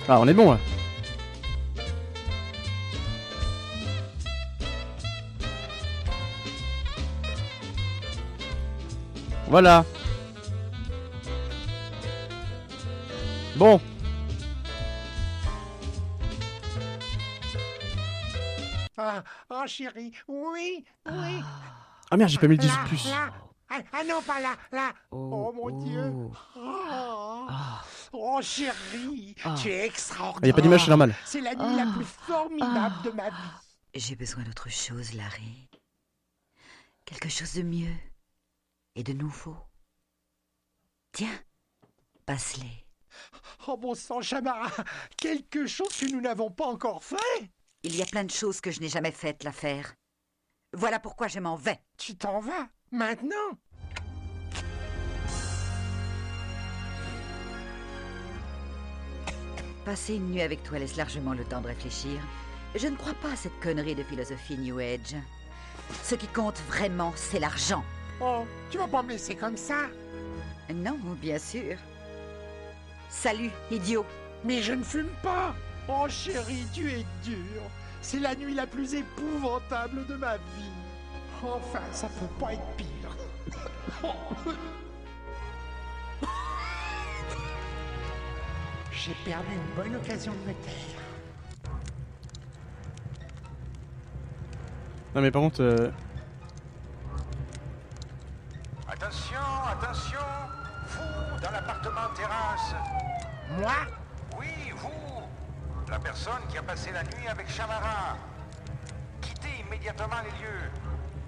Ah, on est bon là. Voilà. Bon. Oh chérie, oui, oui. Ah merde, j'ai pas mis le 18 Là, plus. là. Ah non, pas là, là. Oh, Oh mon Dieu. oh. Oh, Ah, oh chérie, tu ah, es Ah, y a pas d'image, c'est extraordinaire. normal. C'est la nuit la plus ah, formidable de ah. ma vie. J'ai besoin d'autre chose, Larry. Quelque chose de mieux et de nouveau. Tiens, passe-les. Oh bon sang, Chamara, quelque chose que nous n'avons pas encore fait. Il y a plein de choses que je n'ai jamais faites, l'affaire. Voilà pourquoi je m'en vais. Tu t'en vas, maintenant. Passer une nuit avec toi laisse largement le temps de réfléchir. Je ne crois pas à cette connerie de philosophie New Age. Ce qui compte vraiment, c'est l'argent. Oh, tu vas pas me laisser comme ça. Non, bien sûr. Salut, idiot. Mais je ne fume pas. Oh chérie, tu es dur. C'est la nuit la plus épouvantable de ma vie. Enfin, ça peut pas être pire. J'ai perdu une bonne occasion de me taire. Non mais par contre, Attention, attention, vous, dans l'appartement terrasse. Moi? Oui, vous, la personne qui a passé la nuit avec Chamara. Quittez immédiatement les lieux.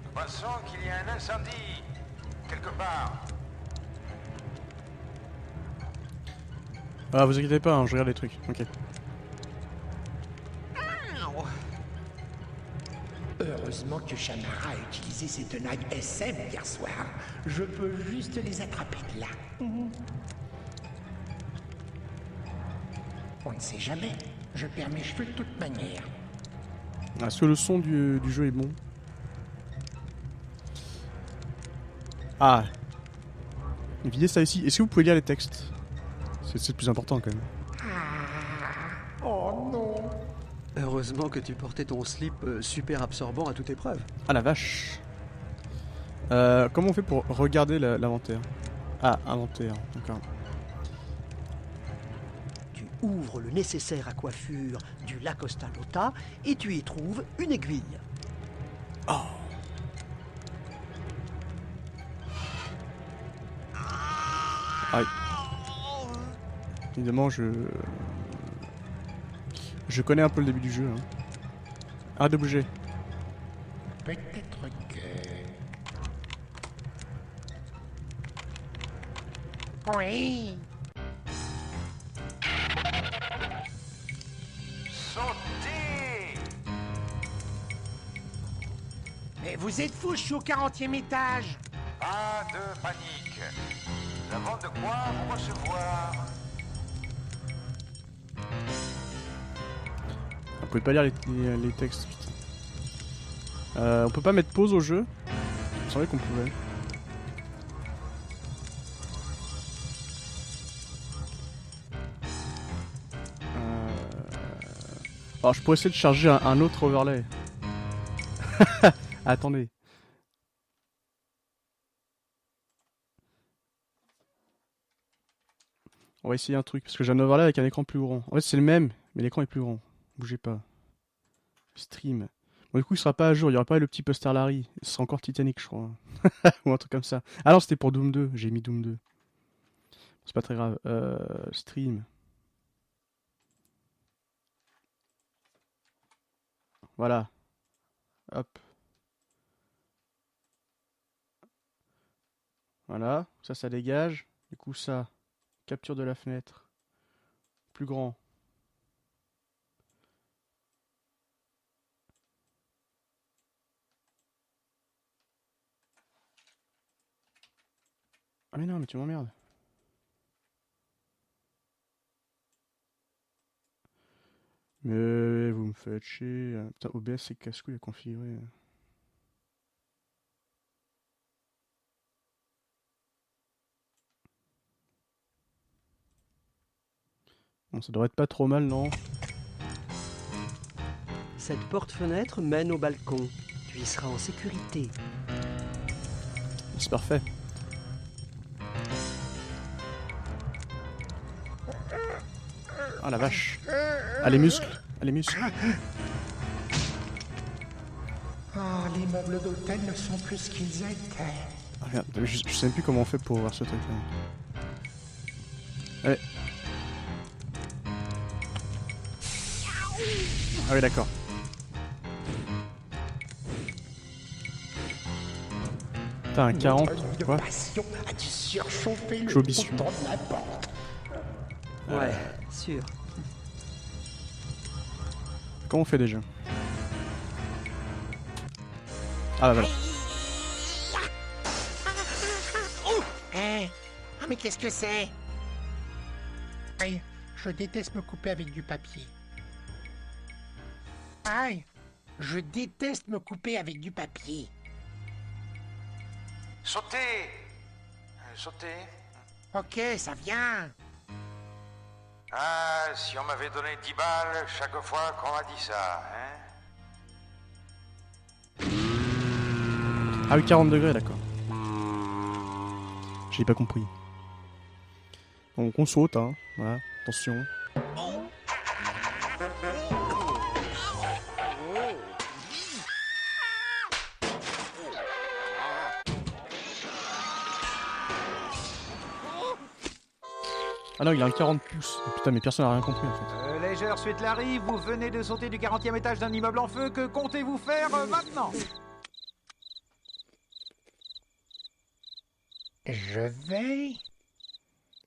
Nous pensons qu'il y a un incendie, quelque part. ah vous inquiétez pas, hein, je regarde les trucs. Ok. Heureusement que Chamara a utilisé ses tenailles SM hier soir. Je peux juste les attraper de là. On ne sait jamais. Je perds mes cheveux de toute manière. Est-ce que le son du jeu est bon? Ah. Videz ça ici. Est-ce que vous pouvez lire les textes? C'est le plus important quand même. Oh non. Heureusement que tu portais ton slip super absorbant à toute épreuve. Ah la vache. Comment on fait pour regarder l'inventaire? Ah, inventaire, d'accord. Tu ouvres le nécessaire à coiffure du Lacosta Lotta et tu y trouves une aiguille. Aïe. Évidemment, je connais un peu le début du jeu. Hein. Arrête de bouger. Peut-être que... Oui. Sautez! Mais vous êtes fous, je suis au 40e étage. Pas de panique. Nous avons de quoi vous recevoir. On pouvait pas lire les textes, putain. On peut pas mettre pause au jeu? Il me semblait qu'on pouvait. Alors je pourrais essayer de charger un autre overlay. Attendez. On va essayer un truc, parce que j'ai un overlay avec un écran plus grand. En fait c'est le même, mais l'écran est plus grand. Bougez pas. Stream. Bon du coup il sera pas à jour, il y aura pas le petit poster Larry. Ce sera encore Titanic je crois. Ou un truc comme ça. Ah non c'était pour Doom 2, j'ai mis Doom 2. C'est pas très grave. Stream. Voilà. Hop. Voilà. Ça dégage. Du coup ça. Capture de la fenêtre. Plus grand. Ah mais non, mais tu m'emmerdes. Mais vous me faites chier. Putain, OBS c'est casse-couille à configurer. Bon, ça devrait être pas trop mal, non? Cette porte-fenêtre mène au balcon. Tu y seras en sécurité. C'est parfait. Ah la vache. Ah les muscles. Ah les muscles. Oh, les meubles d'hôtel ne sont plus ce qu'ils étaient. Ah merde, je sais même plus comment on fait pour voir ce truc là. Allez. Ah oui d'accord. T'as un 40, De quoi? passion a dû surchauffer le Chaubition. bouton de la porte. Ouais, sûr. Comment on fait déjà? Ah bah voilà. Hein? Ah, mais qu'est-ce que c'est? Aïe, je déteste me couper avec du papier. Aïe, je déteste me couper avec du papier. Sautez. Sautez. Ok, ça vient. Ah, si on m'avait donné 10 balles chaque fois qu'on m'a dit ça, hein? Ah oui 40 degrés d'accord. J'ai pas compris. Donc on saute hein. Voilà, attention. Ah non, il a un 40 pouces. Oh, putain, mais personne n'a rien compris en fait. Léger suite Larry, vous venez de sauter du 40e étage d'un immeuble en feu. Que comptez-vous faire maintenant? Je vais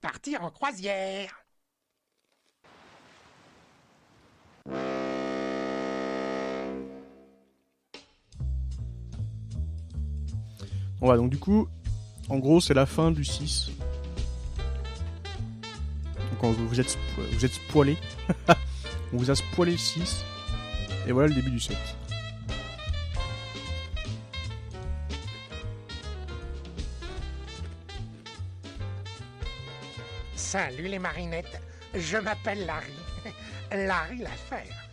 partir en croisière. Ouais, donc du coup, en gros, c'est la fin du 6. Donc quand vous êtes spoilé. On vous a spoilé le 6. Et voilà le début du 7. Salut les marinettes, je m'appelle Larry. Larry l'affaire.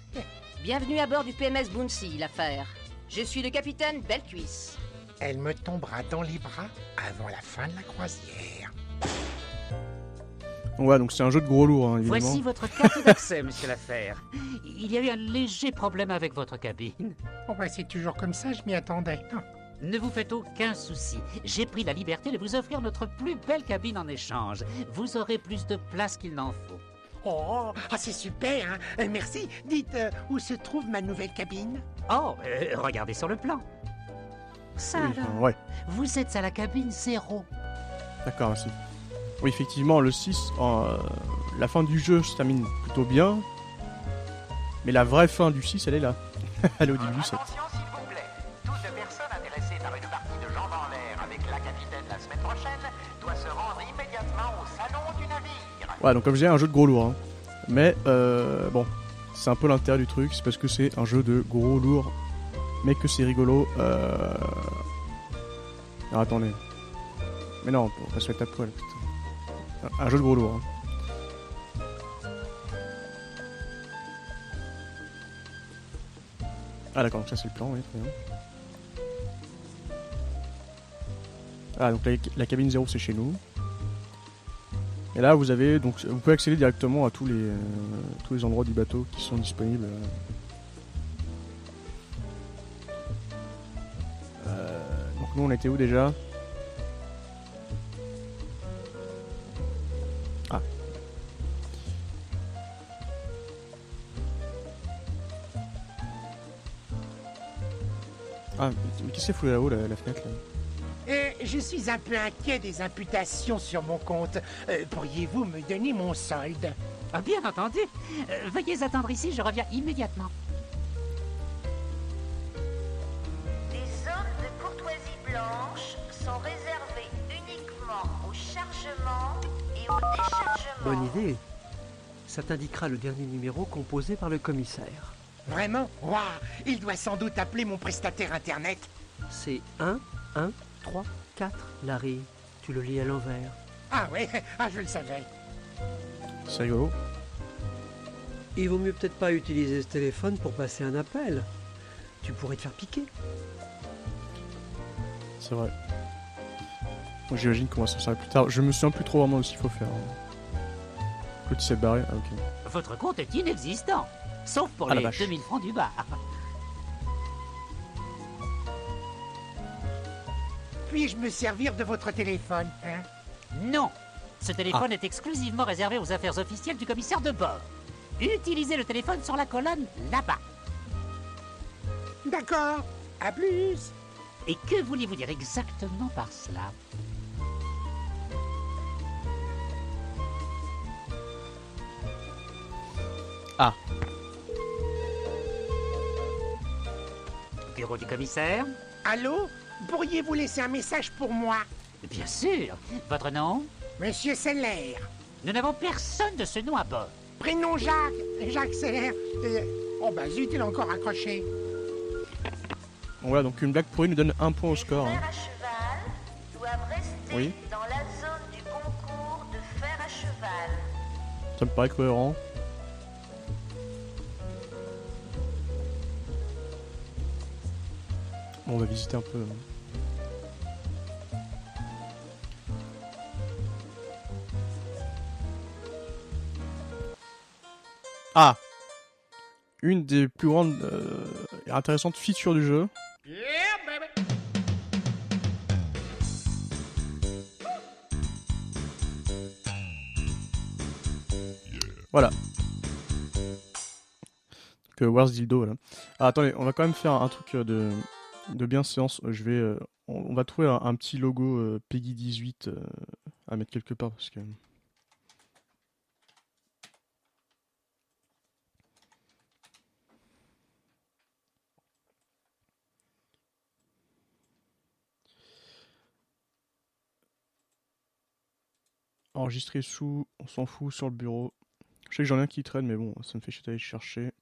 Bienvenue à bord du PMS Bouncy, l'affaire. Je suis le capitaine Bellecuisse. Elle me tombera dans les bras avant la fin de la croisière. Ouais, donc c'est un jeu de gros lourd, hein, évidemment. Voici votre carte d'accès, monsieur l'affaire. Il y a eu un léger problème avec votre cabine. Bon bah c'est toujours comme ça, je m'y attendais. Ne vous faites aucun souci. J'ai pris la liberté de vous offrir notre plus belle cabine en échange. Vous aurez plus de place qu'il n'en faut. Oh, c'est super, hein. Merci. Dites, où se trouve ma nouvelle cabine? Oh, regardez sur le plan. Ça Oui, alors, ouais, vous êtes à la cabine 0. d'accord, merci. Oui, effectivement, le 6, la fin du jeu se termine plutôt bien. Mais la vraie fin du 6, elle est là. Elle est au début du 7. Attention s'il vous plaît. Toute personne intéressée par une partie de jambes en l'air avec la capitaine la semaine prochaine doit se rendre immédiatement au salon du navire. Ouais, donc comme je disais, un jeu de gros lourd. Hein. Mais, bon, c'est un peu l'intérêt du truc, c'est parce que c'est un jeu de gros lourd. Mais que c'est rigolo. Alors attendez. Mais non, on va se mettre à poil, putain. Un jeu de gros lourd. Hein. Ah d'accord, donc ça c'est le plan, oui, très bien. Ah donc la cabine 0 c'est chez nous. Et là vous avez donc vous pouvez accéder directement à tous les endroits du bateau qui sont disponibles. Donc nous on était où déjà? Ah. Ah, mais qu'est-ce que c'est foutu là-haut, la fenêtre là? Je suis un peu inquiet des imputations sur mon compte. Pourriez-vous me donner mon solde? Ah, bien entendu. Veuillez attendre ici, je reviens immédiatement. Les zones de courtoisie blanche sont réservées uniquement au chargement et au déchargement. Bonne idée. Ça t'indiquera le dernier numéro composé par le commissaire. Vraiment? Waouh! Il doit sans doute appeler mon prestataire internet. C'est 1, 1, 3, 4, Larry. Tu le lis à l'envers. Ah ouais, je le savais. C'est rigolo. Il vaut mieux peut-être pas utiliser ce téléphone pour passer un appel. Tu pourrais te faire piquer. C'est vrai. Donc, j'imagine qu'on va s'en servir plus tard. Je me souviens plus trop vraiment de ce qu'il faut faire. L'autre il s'est barré. Ah, ok. Votre compte est inexistant, sauf pour Ah, la les vache. 2000 francs du bar. Puis-je me servir de votre téléphone, hein? Non, ce téléphone est exclusivement réservé aux affaires officielles du commissaire de bord. Utilisez le téléphone sur la colonne là-bas. D'accord, à plus. Et que vouliez-vous dire exactement par cela? Ah. Bureau du commissaire? Allô? Pourriez-vous laisser un message pour moi? Bien sûr. Votre nom? Monsieur Seller. Nous n'avons personne de ce nom à bord. Prénom Jacques. Jacques Seller. Oh bah zut, il est encore accroché. Bon, voilà, donc une blague pourrie nous donne 1 point au score. Les Hein. fers à cheval doivent rester Oui. dans la zone du concours de fer à cheval. Ça me paraît cohérent. Bon, on va visiter un peu. Ah! Une des plus grandes et intéressantes features du jeu. Voilà. Que Where's Dildo, voilà. Ah, attendez, on va quand même faire un truc de bienséance. Je vais, on va trouver un petit logo Peggy 18 à mettre quelque part parce que. Enregistrer sous, on s'en fout, sur le bureau. Je sais que j'en ai un qui traîne, mais bon, ça me fait chier d'aller chercher.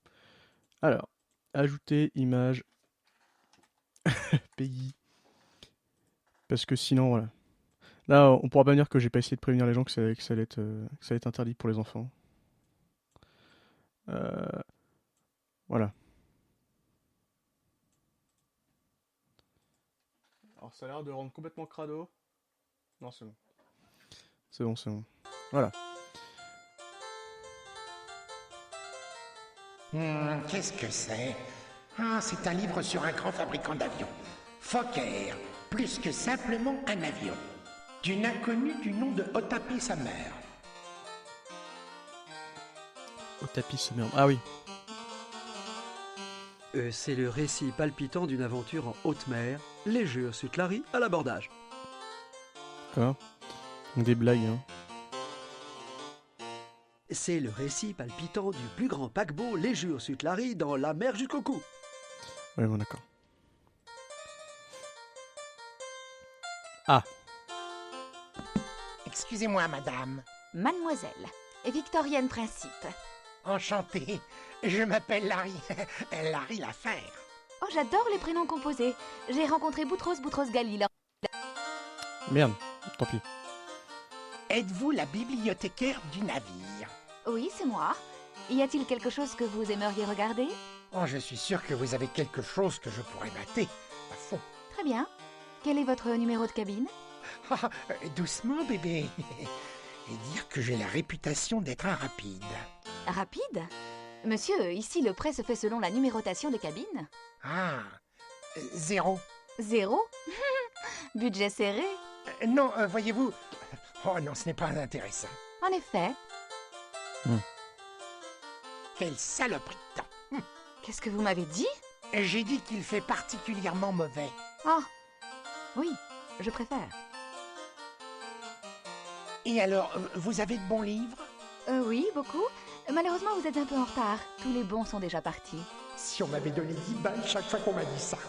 Alors, ajouter image pays. Parce que sinon, voilà. Là, on pourra pas dire que j'ai pas essayé de prévenir les gens que ça allait être interdit pour les enfants. Voilà. Alors, ça a l'air de rendre complètement crado. Non, c'est bon. C'est bon, c'est bon. Voilà. Qu'est-ce que c'est? Ah, c'est un livre sur un grand fabricant d'avions. Fokker, plus que simplement un avion. D'une inconnue du nom de Otapé sa mère. Au tapis, ce merde. Ah oui. C'est le récit palpitant d'une aventure en haute mer, léger Sutlari à l'abordage. D'accord. Donc des blagues, hein. C'est le récit palpitant du plus grand paquebot léger Sutlari dans la mer jusqu'au cou. Ouais, bon, d'accord. Ah. Excusez-moi, madame. Mademoiselle, Victorienne Principe. Enchanté. Je m'appelle Larry. Larry Lafer. Oh, j'adore les prénoms composés. J'ai rencontré Boutros Ghali. Merde, tant pis. Êtes-vous la bibliothécaire du navire? Oui, c'est moi. Y a-t-il quelque chose que vous aimeriez regarder? Oh, je suis sûr que vous avez quelque chose que je pourrais mater. À fond. Très bien. Quel est votre numéro de cabine? Ah, doucement, bébé. Et dire que j'ai la réputation d'être un rapide. Rapide? Monsieur, ici le prêt se fait selon la numérotation des cabines. Ah, 0. 0? Budget serré? Non, voyez-vous... Oh non, ce n'est pas intéressant. En effet. Quelle saloperie de temps. Qu'est-ce que vous m'avez dit? J'ai dit qu'il fait particulièrement mauvais. Ah, oui, je préfère. Et alors, vous avez de bons livres? Oui, beaucoup. Malheureusement, vous êtes un peu en retard. Tous les bons sont déjà partis. Si on m'avait donné 10 balles chaque fois qu'on m'a dit ça.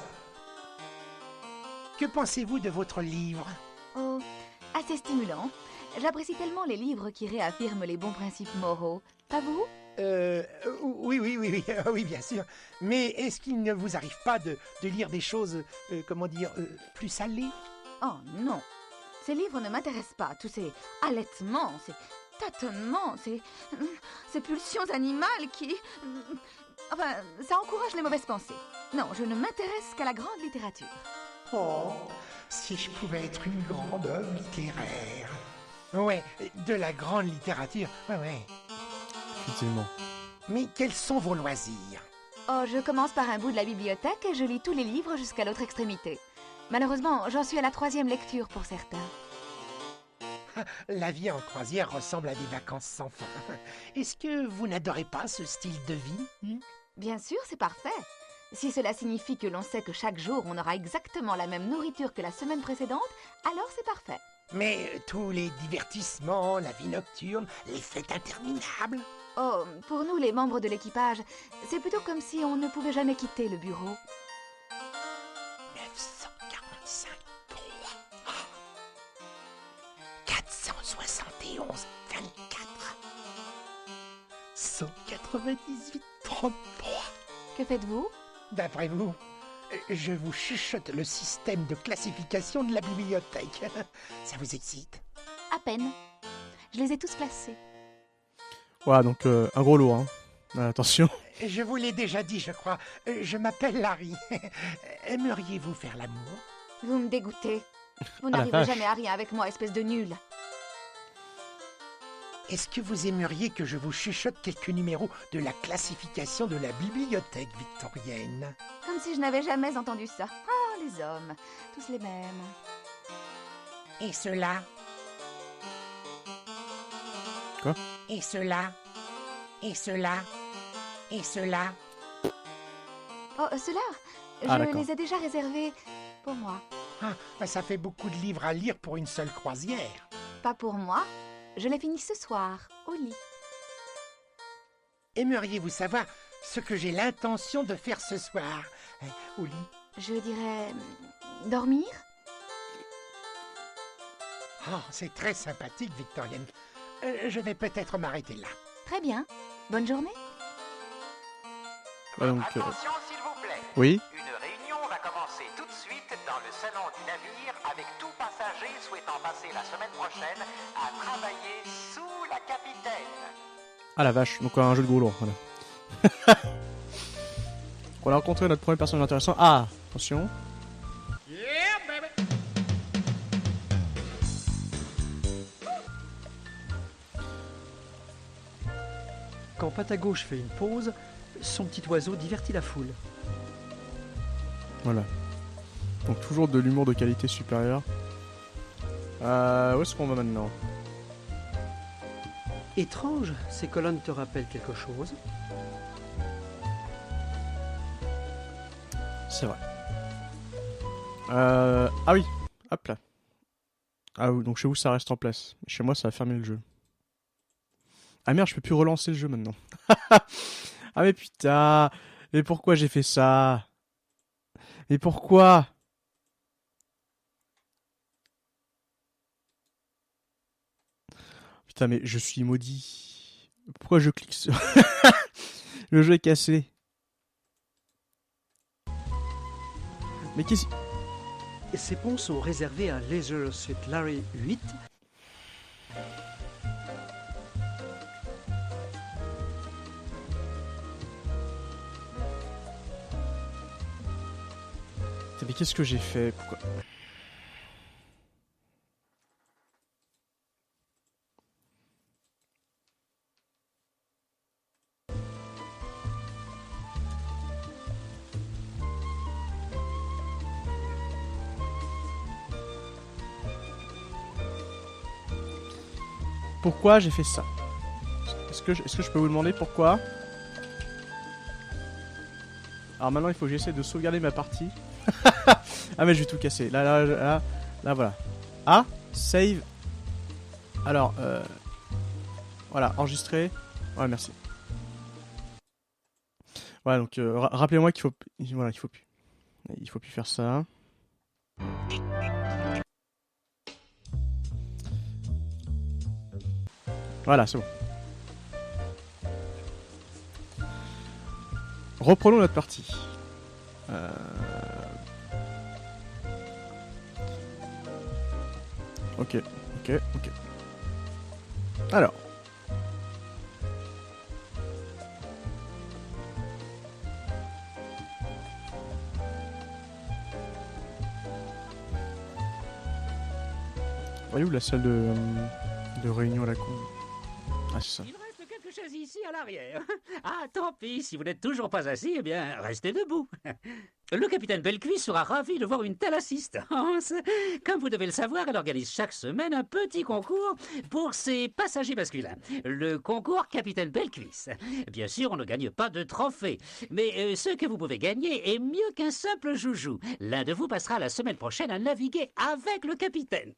Que pensez-vous de votre livre? Oh, assez stimulant. J'apprécie tellement les livres qui réaffirment les bons principes moraux. Pas vous? Oui, bien sûr. Mais est-ce qu'il ne vous arrive pas de lire des choses, plus salées? Oh non. Ces livres ne m'intéressent pas. Tous ces allaitements, ces tâtonnements, ces pulsions animales qui... Enfin, ça encourage les mauvaises pensées. Non, je ne m'intéresse qu'à la grande littérature. Oh, si je pouvais être une grande œuvre littéraire. Ouais, de la grande littérature, ouais. Effectivement. Mais quels sont vos loisirs? Oh, je commence par un bout de la bibliothèque et je lis tous les livres jusqu'à l'autre extrémité. Malheureusement, j'en suis à la 3e lecture pour certains. La vie en croisière ressemble à des vacances sans fin. Est-ce que vous n'adorez pas ce style de vie? Bien sûr, c'est parfait. Si cela signifie que l'on sait que chaque jour on aura exactement la même nourriture que la semaine précédente, alors c'est parfait. Mais tous les divertissements, la vie nocturne, les fêtes interminables... Oh, pour nous les membres de l'équipage, c'est plutôt comme si on ne pouvait jamais quitter le bureau. 945 3 471 24 198 33. Que faites-vous? D'après vous, je vous chuchote le système de classification de la bibliothèque. Ça vous excite? À peine. Je les ai tous classés. Voilà, donc un gros lourd, hein. Attention. Je vous l'ai déjà dit, je crois. Je m'appelle Larry. Aimeriez-vous faire l'amour? Vous me dégoûtez. Vous la n'arriverez vache. jamais à rien avec moi, espèce de nul. Est-ce que vous aimeriez que je vous chuchote quelques numéros de la classification de la bibliothèque victorienne? Comme si je n'avais jamais entendu ça. Oh, les hommes, tous les mêmes. Et cela? Quoi? Et cela? Et cela? Et cela? Oh, ceux-là, Ah, je d'accord. les ai déjà réservés pour moi. Ah, bah ça fait beaucoup de livres à lire pour une seule croisière. Pas pour moi. Je les finis ce soir, au lit. Aimeriez-vous savoir ce que j'ai l'intention de faire ce soir au lit? Je dirais... dormir? Oh, c'est très sympathique, Victorienne. Je vais peut-être m'arrêter là. Très bien. Bonne journée. Ouais, donc, Attention, s'il vous plaît. oui. Une réunion va commencer tout de suite dans le salon du navire avec tout passager souhaitant passer la semaine prochaine à travailler sous la capitaine. Ah la vache, donc un jeu de gros lourd, voilà. On a rencontré notre premier personnage intéressant. Ah, attention. Yeah, baby! Quand Patagauche fait une pause, son petit oiseau divertit la foule. Voilà. Donc toujours de l'humour de qualité supérieure. Où est-ce qu'on va maintenant? Étrange, ces colonnes te rappellent quelque chose. C'est vrai. Ah oui, hop là. Ah oui, donc chez vous ça reste en place. Chez moi ça a fermé le jeu. Ah merde, je peux plus relancer le jeu maintenant. Ah mais putain, mais pourquoi j'ai fait ça? Mais pourquoi? Putain mais je suis maudit. Pourquoi je clique sur... Le jeu est cassé. Mais qu'est-ce... Ces ponts sont réservés à Leisure Suite Larry 8. Mais qu'est-ce que j'ai fait? Pourquoi? Pourquoi j'ai fait ça? Est-ce que je peux vous demander pourquoi? Alors maintenant il faut que j'essaie de sauvegarder ma partie. Ah mais je vais tout casser. Là, voilà. Ah, save. Alors, voilà, enregistrer. Ouais, merci. Voilà, donc rappelez-moi qu'il faut, voilà, il faut plus faire ça. Voilà, c'est bon. Reprenons notre partie. Ok. Alors. Elle est où la salle de réunion à la con? Ah, c'est ça. Il reste quelques chaises ici à l'arrière. Ah, tant pis, si vous n'êtes toujours pas assis, eh bien, restez debout. Le capitaine Belcuis sera ravi de voir une telle assistance. Comme vous devez le savoir, elle organise chaque semaine un petit concours pour ses passagers masculins. Le concours Capitaine Belcuis. Bien sûr, on ne gagne pas de trophée, mais ce que vous pouvez gagner est mieux qu'un simple joujou. L'un de vous passera la semaine prochaine à naviguer avec le capitaine.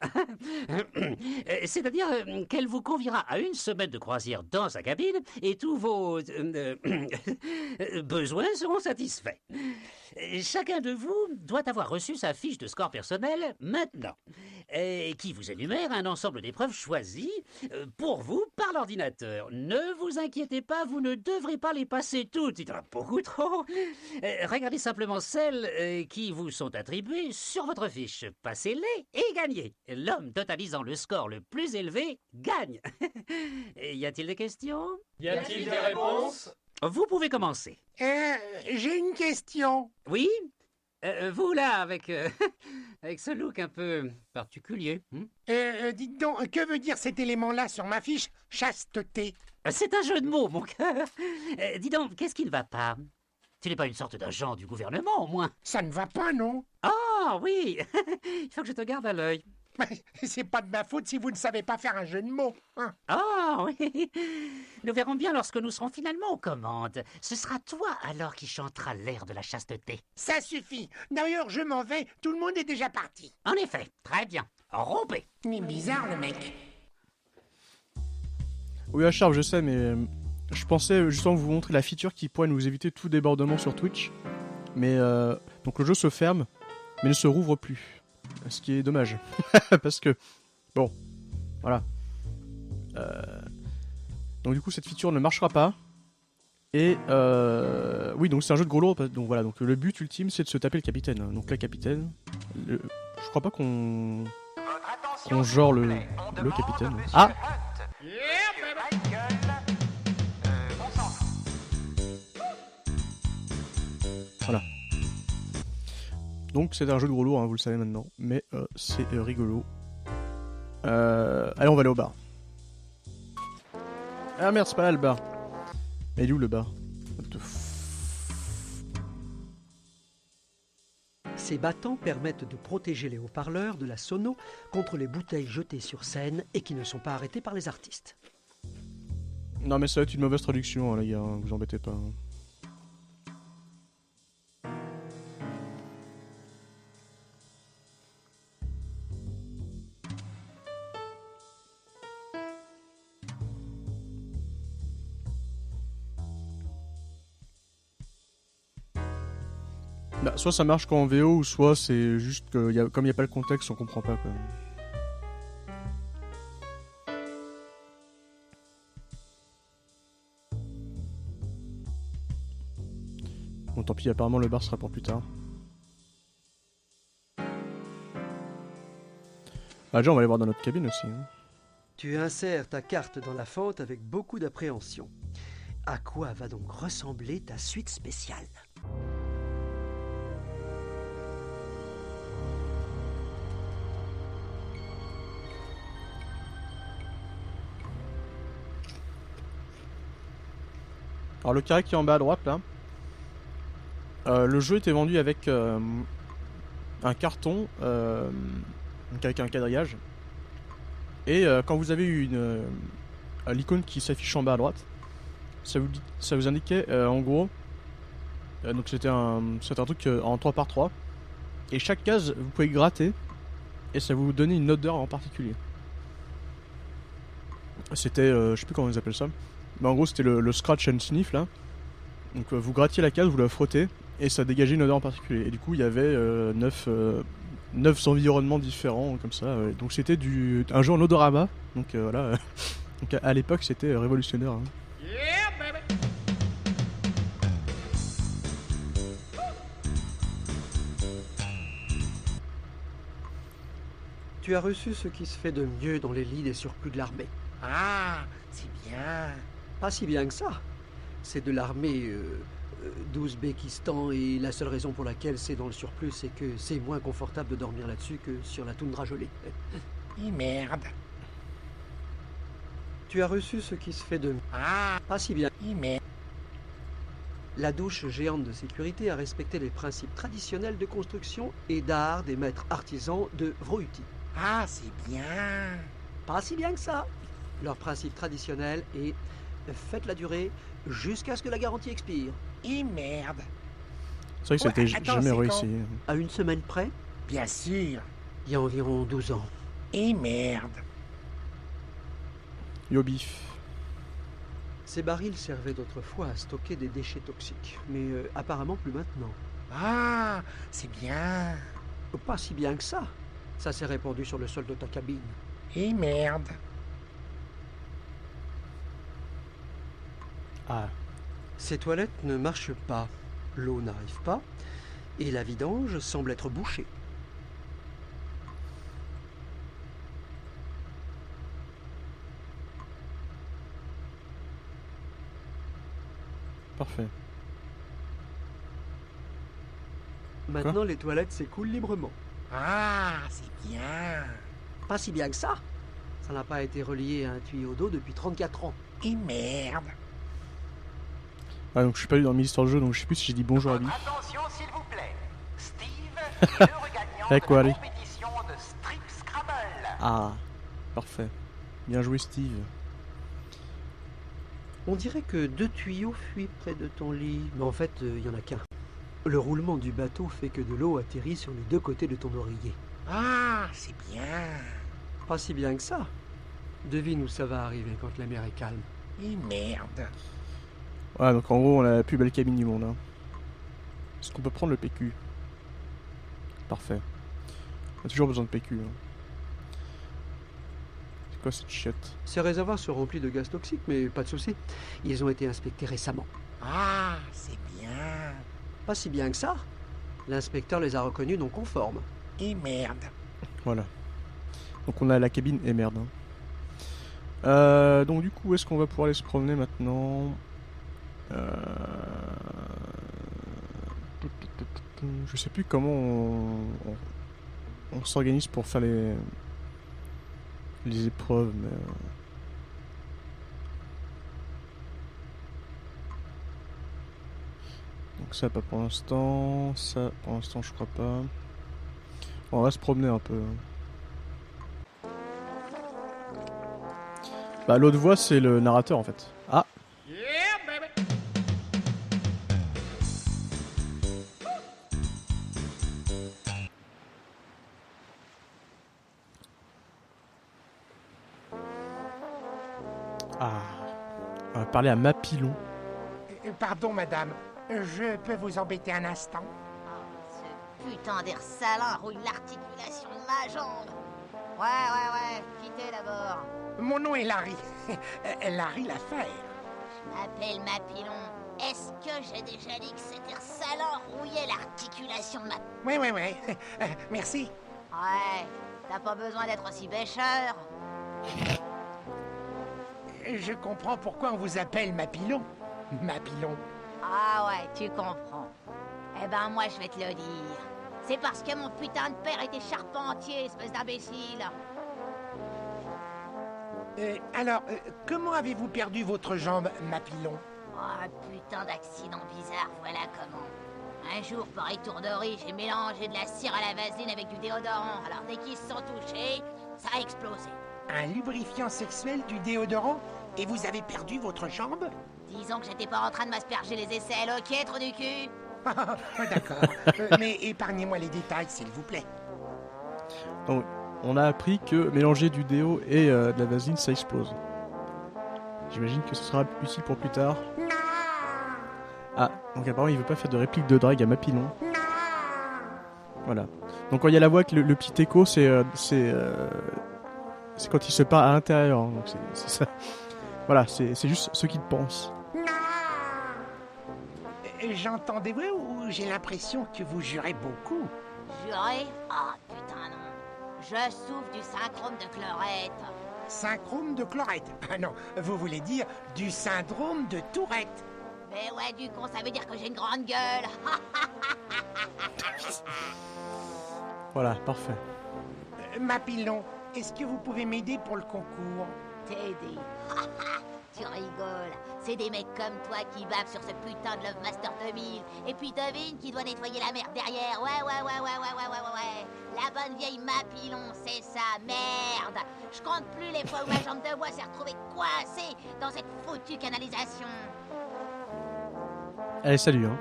C'est-à-dire qu'elle vous conviera à une semaine de croisière dans sa cabine et tous vos besoins seront satisfaits. Chacun de vous doit avoir reçu sa fiche de score personnel maintenant, qui vous énumère un ensemble d'épreuves choisies pour vous par l'ordinateur. Ne vous inquiétez pas, vous ne devrez pas les passer toutes, il y en a beaucoup trop. Regardez simplement celles qui vous sont attribuées sur votre fiche. Passez-les et gagnez. L'homme totalisant le score le plus élevé gagne. Y a-t-il des questions? Y a-t-il des réponses? Vous pouvez commencer. J'ai une question. Oui? Vous là, avec, avec ce look un peu particulier. Dites donc, que veut dire cet élément-là sur ma fiche? Chasteté. C'est un jeu de mots, mon cœur. Dis donc, qu'est-ce qui ne va pas? Tu n'es pas une sorte d'agent du gouvernement, au moins? Ça ne va pas, non? Ah, oui. Il faut que je te garde à l'œil. C'est pas de ma faute si vous ne savez pas faire un jeu de mots. Hein. Ah, oui. Nous verrons bien lorsque nous serons finalement aux commandes. Ce sera toi alors qui chantera l'air de la chasteté. Ça suffit. D'ailleurs, je m'en vais. Tout le monde est déjà parti. En effet, très bien. Rompez. Mais bizarre, le mec. Oui, à Charles, je sais, mais je pensais justement vous montrer la feature qui pourrait nous éviter tout débordement sur Twitch. Mais donc le jeu se ferme, mais ne se rouvre plus. Ce qui est dommage. Parce que, bon, voilà. Donc du coup, cette feature ne marchera pas. Et, oui, donc c'est un jeu de gros lourd. Donc voilà, donc le but ultime, c'est de se taper le capitaine. Donc la capitaine, je crois pas qu'on genre le capitaine. Ah! Voilà. Donc c'est un jeu de gros lourd, hein, vous le savez maintenant, mais c'est rigolo. Allez, on va aller au bar. Ah merde, c'est pas là le bar. Mais il est où le bar? Ces battants permettent de protéger les haut-parleurs de la sono contre les bouteilles jetées sur scène et qui ne sont pas arrêtées par les artistes. Non mais ça va être une mauvaise traduction, hein, les gars, vous embêtez pas. Hein. Bah, soit ça marche qu'en VO, ou soit c'est juste que comme il n'y a pas le contexte, on comprend pas quoi. Bon, tant pis, apparemment le bar sera pour plus tard. Ah, déjà, on va aller voir dans notre cabine aussi. Hein. Tu insères ta carte dans la fente avec beaucoup d'appréhension. À quoi va donc ressembler ta suite spéciale ? Alors le carré qui est en bas à droite là, le jeu était vendu avec un carton, donc avec un quadrillage. Et quand vous avez eu l'icône qui s'affiche en bas à droite, ça vous indiquait en gros, donc c'était un truc en 3x3. Et chaque case vous pouvez gratter et ça vous donnait une odeur en particulier. C'était, je sais plus comment ils appellent ça. Mais en gros c'était le scratch and sniff là. Donc vous grattiez la case, vous la frottez et ça dégageait une odeur en particulier. Et du coup il y avait 9 environnements différents comme ça. Donc c'était un jeu en odorama. Donc voilà. Donc à l'époque c'était révolutionnaire. Hein. Yeah, baby. Tu as reçu ce qui se fait de mieux dans les lits des surplus de l'armée. Ah, c'est bien. Pas si bien que ça. C'est de l'armée d'Ouzbékistan et la seule raison pour laquelle c'est dans le surplus, c'est que c'est moins confortable de dormir là-dessus que sur la toundra gelée. Merde. Tu as reçu ce qui se fait de... Ah, pas si bien. merde. La douche géante de sécurité a respecté les principes traditionnels de construction et d'art des maîtres artisans de Vrouti. Ah, c'est bien. Pas si bien que ça. Leur principe traditionnel est faites-la durer jusqu'à ce que la garantie expire. Merde. C'est vrai que ça n'était jamais c'est réussi. À une semaine près, Bien sûr. il y a environ 12 ans. Merde. Yo bif. Ces barils servaient d'autrefois à stocker des déchets toxiques, mais apparemment plus maintenant. Ah, c'est bien. Pas si bien que ça. Ça s'est répandu sur le sol de ta cabine. Merde. Ah. Ces toilettes ne marchent pas, l'eau n'arrive pas, et la vidange semble être bouchée. Parfait. Maintenant, les toilettes s'écoulent librement. Ah, c'est bien. Pas si bien que ça. Ça n'a pas été relié à un tuyau d'eau depuis 34 ans. Merde. Ah, donc je suis pas allé dans le ministère du jeu, donc je sais plus si j'ai dit bonjour à lui. Attention s'il vous plaît. Steve est le regagnant de la compétition de Strip Scrabble. Ah, parfait. Bien joué, Steve. On dirait que 2 tuyaux fuient près de ton lit, mais en fait, il y en a qu'un. Le roulement du bateau fait que de l'eau atterrit sur les 2 côtés de ton oreiller. Ah, c'est bien. Pas si bien que ça. Devine où ça va arriver quand la mer est calme. Merde. Ouais, donc en gros, on a la plus belle cabine du monde. Hein. Est-ce qu'on peut prendre le PQ? Parfait. On a toujours besoin de PQ. Hein. C'est quoi cette chiotte? Ces réservoirs sont remplis de gaz toxiques, mais pas de souci. Ils ont été inspectés récemment. Ah, c'est bien. Pas si bien que ça. L'inspecteur les a reconnus non conformes. Merde. Voilà. Donc on a la cabine et merde. Hein. Donc du coup, est-ce qu'on va pouvoir aller se promener maintenant? Je sais plus comment on s'organise pour faire les épreuves, mais donc ça pas pour l'instant, ça pour l'instant je crois pas. On va se promener un peu. Bah l'autre voix c'est le narrateur en fait. Ah. Ah, on va parler à Mapilon. Pardon, madame. Je peux vous embêter un instant? Ce putain d'air salin rouille l'articulation de ma jambe. Ouais, quittez d'abord. Mon nom est Larry. Larry Laffaire. Je m'appelle Mapilon. Est-ce que j'ai déjà dit que cet air salin rouillait l'articulation de ma... Ouais. Merci. Ouais, t'as pas besoin d'être aussi bêcheur. Je comprends pourquoi on vous appelle Mapilon. Mapilon. Ah ouais, tu comprends. Eh ben moi je vais te le dire. C'est parce que mon putain de père était charpentier, espèce d'imbécile. Alors, comment avez-vous perdu votre jambe, Mapilon? Oh putain d'accident bizarre, voilà comment. Un jour, par étourderie, j'ai mélangé de la cire à la vaseline avec du déodorant. Alors dès qu'ils se sont touchés, ça a explosé. Un lubrifiant sexuel, du déodorant, et vous avez perdu votre jambe? Disons que j'étais pas en train de m'asperger les aisselles, ok, trou du cul? D'accord. Mais épargnez-moi les détails, s'il vous plaît. Donc, on a appris que mélanger du déo et de la vaseline, ça explose. J'imagine que ce sera utile pour plus tard. Ah, donc apparemment il veut pas faire de réplique de drague à Mapilon. Voilà. Donc quand il y a la voix avec le petit écho, c'est quand il se parle à l'intérieur. Hein. Donc c'est ça. Voilà, c'est juste ce qu'il pense. J'entends des voix ou j'ai l'impression que vous jurez beaucoup? Jurer? Ah putain non. Je souffre du syndrome de Chlorette. Syndrome de Chlorette. Ah non, vous voulez dire du syndrome de Tourette. Mais ouais, du con, ça veut dire que j'ai une grande gueule. Voilà, parfait. Mapillon, est-ce que vous pouvez m'aider pour le concours? T'aider. Tu rigoles. C'est des mecs comme toi qui bavent sur ce putain de Love Master 2000. Et puis devine qui doit nettoyer la merde derrière. Ouais. La bonne vieille Mapillon, c'est ça, merde. Je compte plus les fois où ma jambe de bois s'est retrouvée coincée dans cette foutue canalisation. Allez, salut, hein.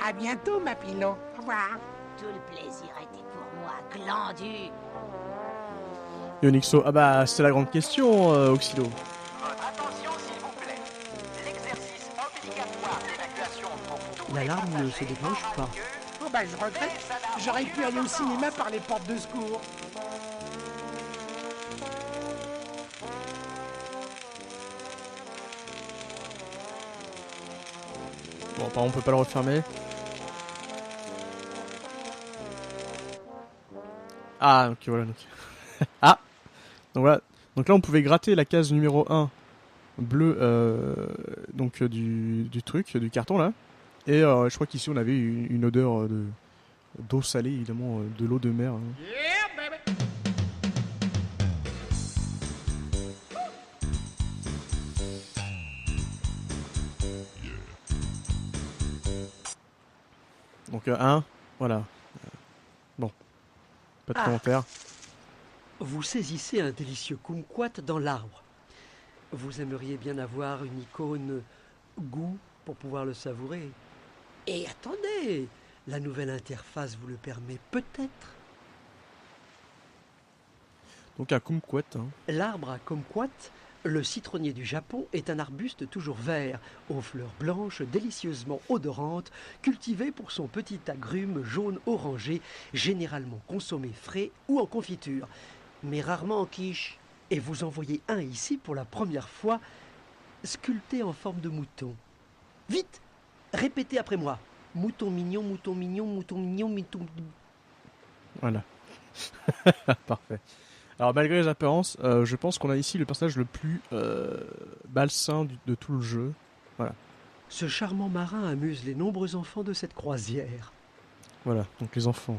À bientôt, Mapillon. Au revoir. Tout le plaisir était pour moi, glandu. Onyxo, ah bah, c'est la grande question, Oxydo. Attention s'il vous plaît. L'exercice obligatoire d'évacuation pour tous L'alarme ne se déclenche pas. Oh bah je regrette. J'aurais pu aller au cinéma par les portes de secours. Bon, par contre, on peut pas le refermer. Ah, ok, voilà. Donc. Ah. Donc voilà. Donc là, on pouvait gratter la case numéro 1 bleu donc du truc, du carton là. Et je crois qu'ici, on avait une odeur d'eau salée, évidemment, de l'eau de mer. Hein. Yeah, baby. Donc 1, voilà. Bon. Pas de commentaire. Vous saisissez un délicieux kumquat dans l'arbre. Vous aimeriez bien avoir une icône goût pour pouvoir le savourer. Et attendez, la nouvelle interface vous le permet peut-être. Donc un kumquat. Hein. L'arbre à kumquat, le citronnier du Japon, est un arbuste toujours vert, aux fleurs blanches délicieusement odorantes, cultivé pour son petit agrume jaune orangé, généralement consommé frais ou en confiture, mais rarement en quiche. Et vous en voyez un ici pour la première fois, sculpté en forme de mouton. Vite, répétez après moi. Mouton mignon, mouton mignon, mouton mignon, mouton... Voilà. Parfait. Alors malgré les apparences, je pense qu'on a ici le personnage le plus malsain de tout le jeu. Voilà. Ce charmant marin amuse les nombreux enfants de cette croisière. Voilà, donc les enfants.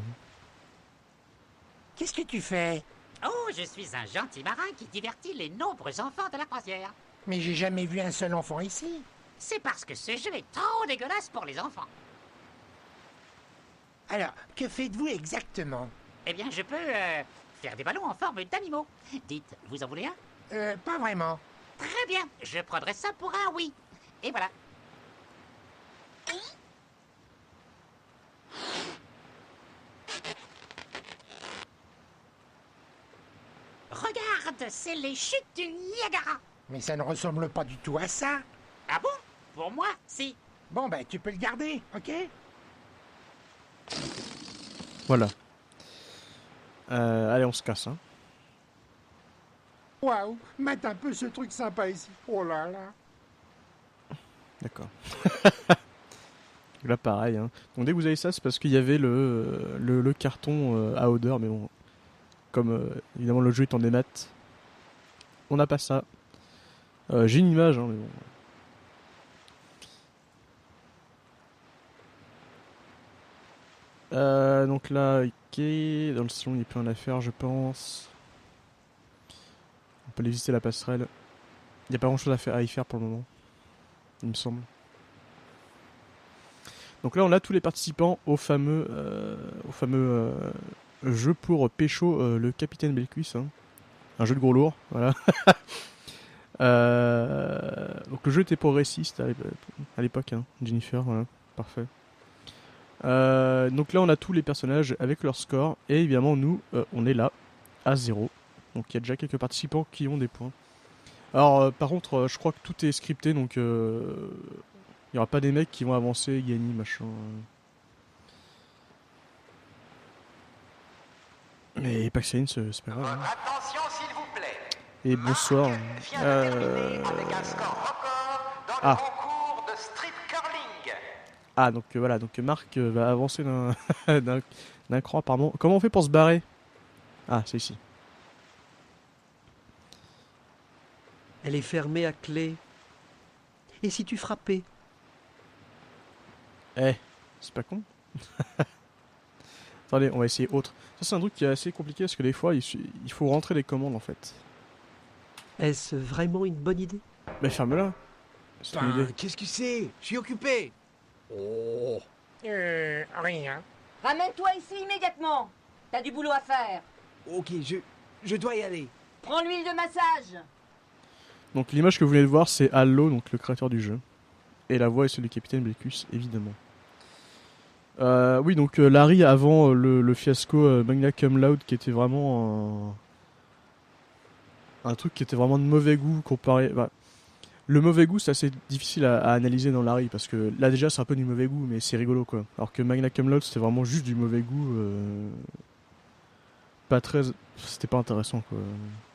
Qu'est-ce que tu fais? Oh, je suis un gentil marin qui divertit les nombreux enfants de la croisière. Mais j'ai jamais vu un seul enfant ici. C'est parce que ce jeu est trop dégueulasse pour les enfants. Alors, que faites-vous exactement? Eh bien, je peux faire des ballons en forme d'animaux. Dites, vous en voulez un? Pas vraiment. Très bien, je prendrai ça pour un oui. Et voilà. Regarde, c'est les chutes du Niagara. Mais ça ne ressemble pas du tout à ça. Ah bon? Pour moi, si. Bon, ben, tu peux le garder, ok? Voilà. Allez, on se casse. Hein. Waouh, mate un peu ce truc sympa ici. Oh là là. D'accord. Là, pareil. Hein. Donc, dès que vous avez ça, c'est parce qu'il y avait le carton à odeur. Mais bon, comme évidemment le jeu est en démat, on n'a pas ça. J'ai une image, hein, mais bon. Donc là, ok, dans le salon il n'y a plus rien à faire, je pense. On peut aller visiter la passerelle. Il n'y a pas grand chose à y faire pour le moment, il me semble. Donc là, on a tous les participants au fameux jeu pour pécho le capitaine Belcuisse. Hein. Un jeu de gros lourd, voilà. Donc le jeu était progressiste à l'époque, hein. Jennifer, voilà, parfait. Donc là on a tous les personnages avec leur score et évidemment nous on est là à 0, donc il y a déjà quelques participants qui ont des points. Alors par contre je crois que tout est scripté, donc il n'y aura pas des mecs qui vont avancer, gagner machin. Mais Paxine c'est pas grave. Hein. Attention s'il vous plaît. Et bonsoir. Avec un score record dans le concours de strip curling. Ah donc voilà, donc Marc va avancer d'un cran apparemment. Comment on fait pour se barrer? Ah c'est ici. Elle est fermée à clé. Et si tu frappais? Eh, c'est pas con. Attendez, on va essayer autre. Ça, c'est un truc qui est assez compliqué parce que des fois, il faut rentrer les commandes en fait. Est-ce vraiment une bonne idée? Mais ferme-la. C'est une idée. Qu'est-ce que c'est? Je suis occupé. Oh. Rien. Ramène-toi ici immédiatement. T'as du boulot à faire. Ok, je dois y aller. Prends l'huile de massage. Donc l'image que vous venez de voir, c'est Halo, donc le créateur du jeu. Et la voix est celle du capitaine Blackus, évidemment. Oui, donc Larry, avant le fiasco Magna Cum Laude, qui était vraiment un truc qui était vraiment de mauvais goût comparé... Bah, le mauvais goût, c'est assez difficile à analyser dans Larry, parce que là déjà c'est un peu du mauvais goût, mais c'est rigolo quoi. Alors que Magna Cum Laude, c'était vraiment juste du mauvais goût. Pas très... C'était pas intéressant quoi.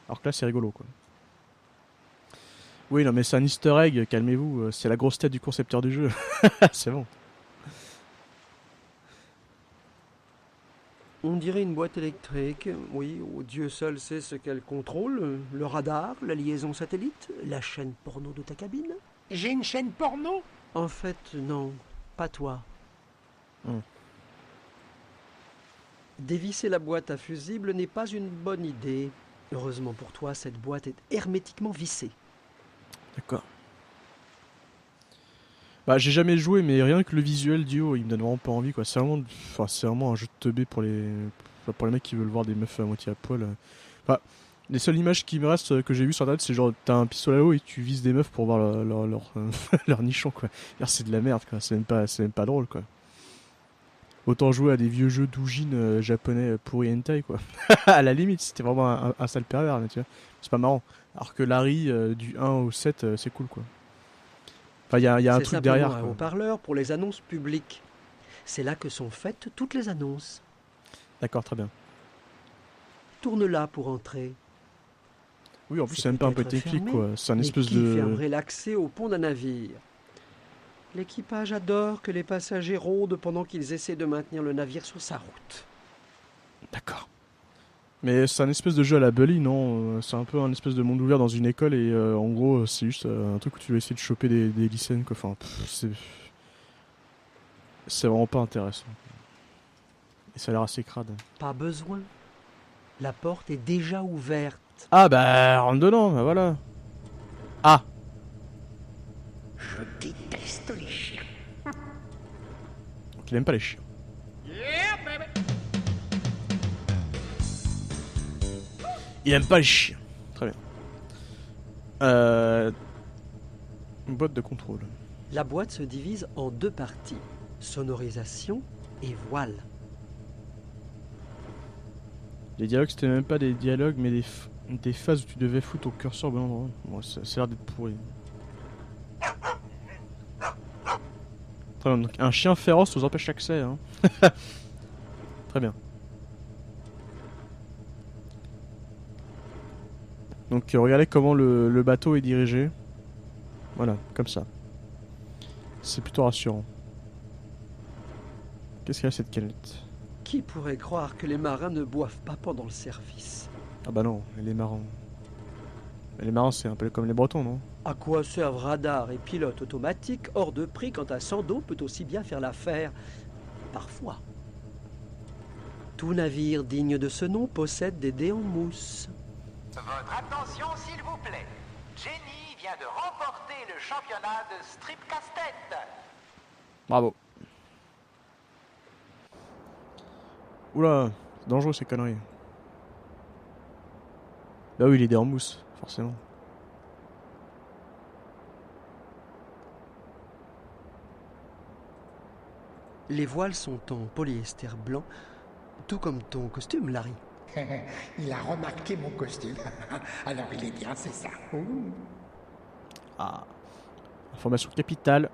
Alors que là c'est rigolo quoi. Oui, non, mais c'est un easter egg, calmez-vous. C'est la grosse tête du concepteur du jeu. C'est bon. On dirait une boîte électrique. Oui, oh, Dieu seul sait ce qu'elle contrôle. Le radar, la liaison satellite, la chaîne porno de ta cabine. J'ai une chaîne porno? En fait, non. Pas toi. Dévisser la boîte à fusible n'est pas une bonne idée. Heureusement pour toi, cette boîte est hermétiquement vissée. D'accord. Bah j'ai jamais joué, mais rien que le visuel du haut, il me donne vraiment pas envie quoi. C'est vraiment un jeu de teubé pour les mecs qui veulent voir des meufs à moitié à poil. Enfin, les seules images qui me restent que j'ai vues sur internet, c'est genre t'as un pistolet à l'eau et tu vises des meufs pour voir leur nichon quoi. C'est de la merde quoi. C'est même pas drôle quoi. Autant jouer à des vieux jeux d'oujin japonais pourri hentai quoi. À la limite, c'était vraiment un sale pervers, mais tu vois. C'est pas marrant. Alors que Larry du 1 au 7, c'est cool quoi. Enfin, il y a un truc derrière. C'est un haut-parleur pour les annonces publiques. C'est là que sont faites toutes les annonces. D'accord, très bien. Tourne-la pour entrer. Oui, en plus, c'est même pas un peu technique quoi. C'est un espèce de. Qui fermerait l'accès au pont d'un navire? L'équipage adore que les passagers rôdent pendant qu'ils essaient de maintenir le navire sur sa route. D'accord. Mais c'est un espèce de jeu à la Bully, non? C'est un peu un espèce de monde ouvert dans une école et en gros c'est juste un truc où tu vas essayer de choper des lycéennes quoi. Enfin, c'est vraiment pas intéressant. Et ça a l'air assez crade. Pas besoin. La porte est déjà ouverte. Ah bah rentre dedans, bah voilà. Ah. Je déteste les chiens. Donc il aime pas les chiens. Il aime pas les chiens. Très bien. Une boîte de contrôle. La boîte se divise en deux parties. Sonorisation et voile. Les dialogues, c'était même pas des dialogues, mais des phases où tu devais foutre ton curseur au bon endroit. Bon, ça a l'air d'être pourri. Très bien, donc un chien féroce vous empêche l'accès. Hein. Très bien. Donc regardez comment le bateau est dirigé. Voilà, comme ça. C'est plutôt rassurant. Qu'est-ce qu'il y a cette canette? Qui pourrait croire que les marins ne boivent pas pendant le service? Ah bah non, les marins. Les marins, c'est un peu comme les Bretons, non? À quoi servent radar et pilote automatique hors de prix quand un sans d'eau peut aussi bien faire l'affaire? Parfois. Tout navire digne de ce nom possède des dés en mousse. Votre attention, s'il vous plaît. Jenny vient de remporter le championnat de strip casse-tête. Bravo. Oula, c'est dangereux ces conneries. Bah oui, il est des en mousse, forcément. Les voiles sont en polyester blanc, tout comme ton costume, Larry. Il a remarqué mon costume. Alors il est bien, c'est ça. Ouh. Ah. Information capitale.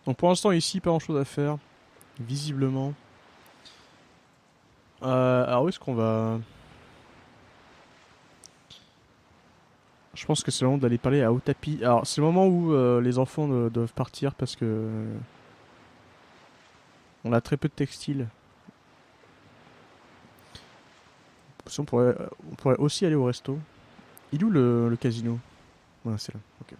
Donc pour l'instant ici, pas grand chose à faire. Visiblement. Alors où est-ce qu'on va... Je pense que c'est le moment d'aller parler à Otapi. Alors c'est le moment où les enfants doivent partir parce que... On a très peu de textiles. On pourrait aussi aller au resto. Il est où le casino? Voilà, c'est là. Ok.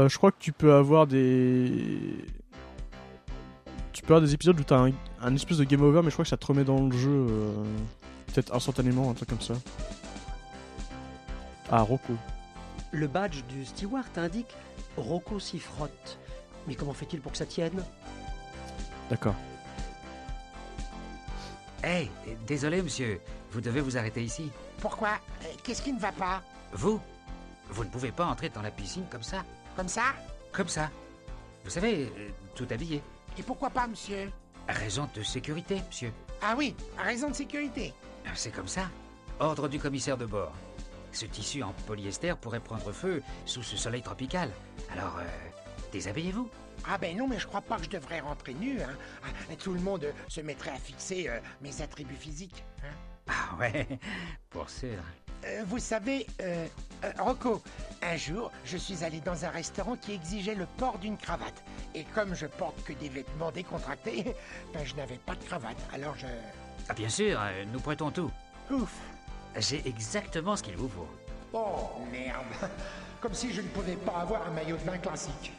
Je crois que tu peux avoir des épisodes où t'as un espèce de game over, mais je crois que ça te remet dans le jeu peut-être instantanément, un truc comme ça. Ah, Rocco. Le badge du steward indique Rocco s'y frotte. Mais comment fait-il pour que ça tienne? D'accord. Hey, désolé monsieur, vous devez vous arrêter ici. Pourquoi? Qu'est-ce qui ne va pas? Vous ne pouvez pas entrer dans la piscine comme ça. Comme ça? Comme ça. Vous savez, tout habillé. Et pourquoi pas, monsieur? Raison de sécurité, monsieur. Ah oui, raison de sécurité. C'est comme ça. Ordre du commissaire de bord. Ce tissu en polyester pourrait prendre feu sous ce soleil tropical. Alors, déshabillez-vous. Ah ben non, mais je crois pas que je devrais rentrer nu. Hein. Tout le monde se mettrait à fixer mes attributs physiques. Hein. Ah ouais, pour sûr. Vous savez, Rocco, un jour, je suis allé dans un restaurant qui exigeait le port d'une cravate. Et comme je porte que des vêtements décontractés, ben je n'avais pas de cravate. Alors je... Ah bien sûr, nous prêtons tout. Ouf. J'ai exactement ce qu'il vous faut. Oh, merde. Comme si je ne pouvais pas avoir un maillot de bain classique.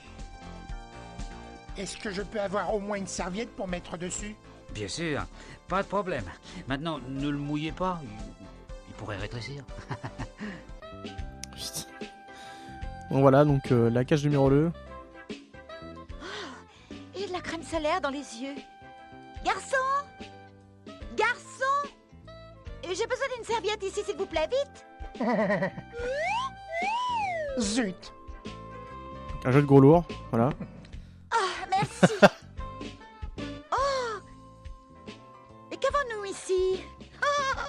Est-ce que je peux avoir au moins une serviette pour mettre dessus? Bien sûr, pas de problème. Maintenant, ne le mouillez pas, il pourrait rétrécir. Bon voilà, donc la cage numéro 2. J'ai de la crème solaire dans les yeux. Garçon! Garçon! J'ai besoin d'une serviette ici, s'il vous plaît, vite! Zut! Un jeu de gros lourd, voilà. Ah, merci! Oh! Et qu'avons-nous ici? Oh!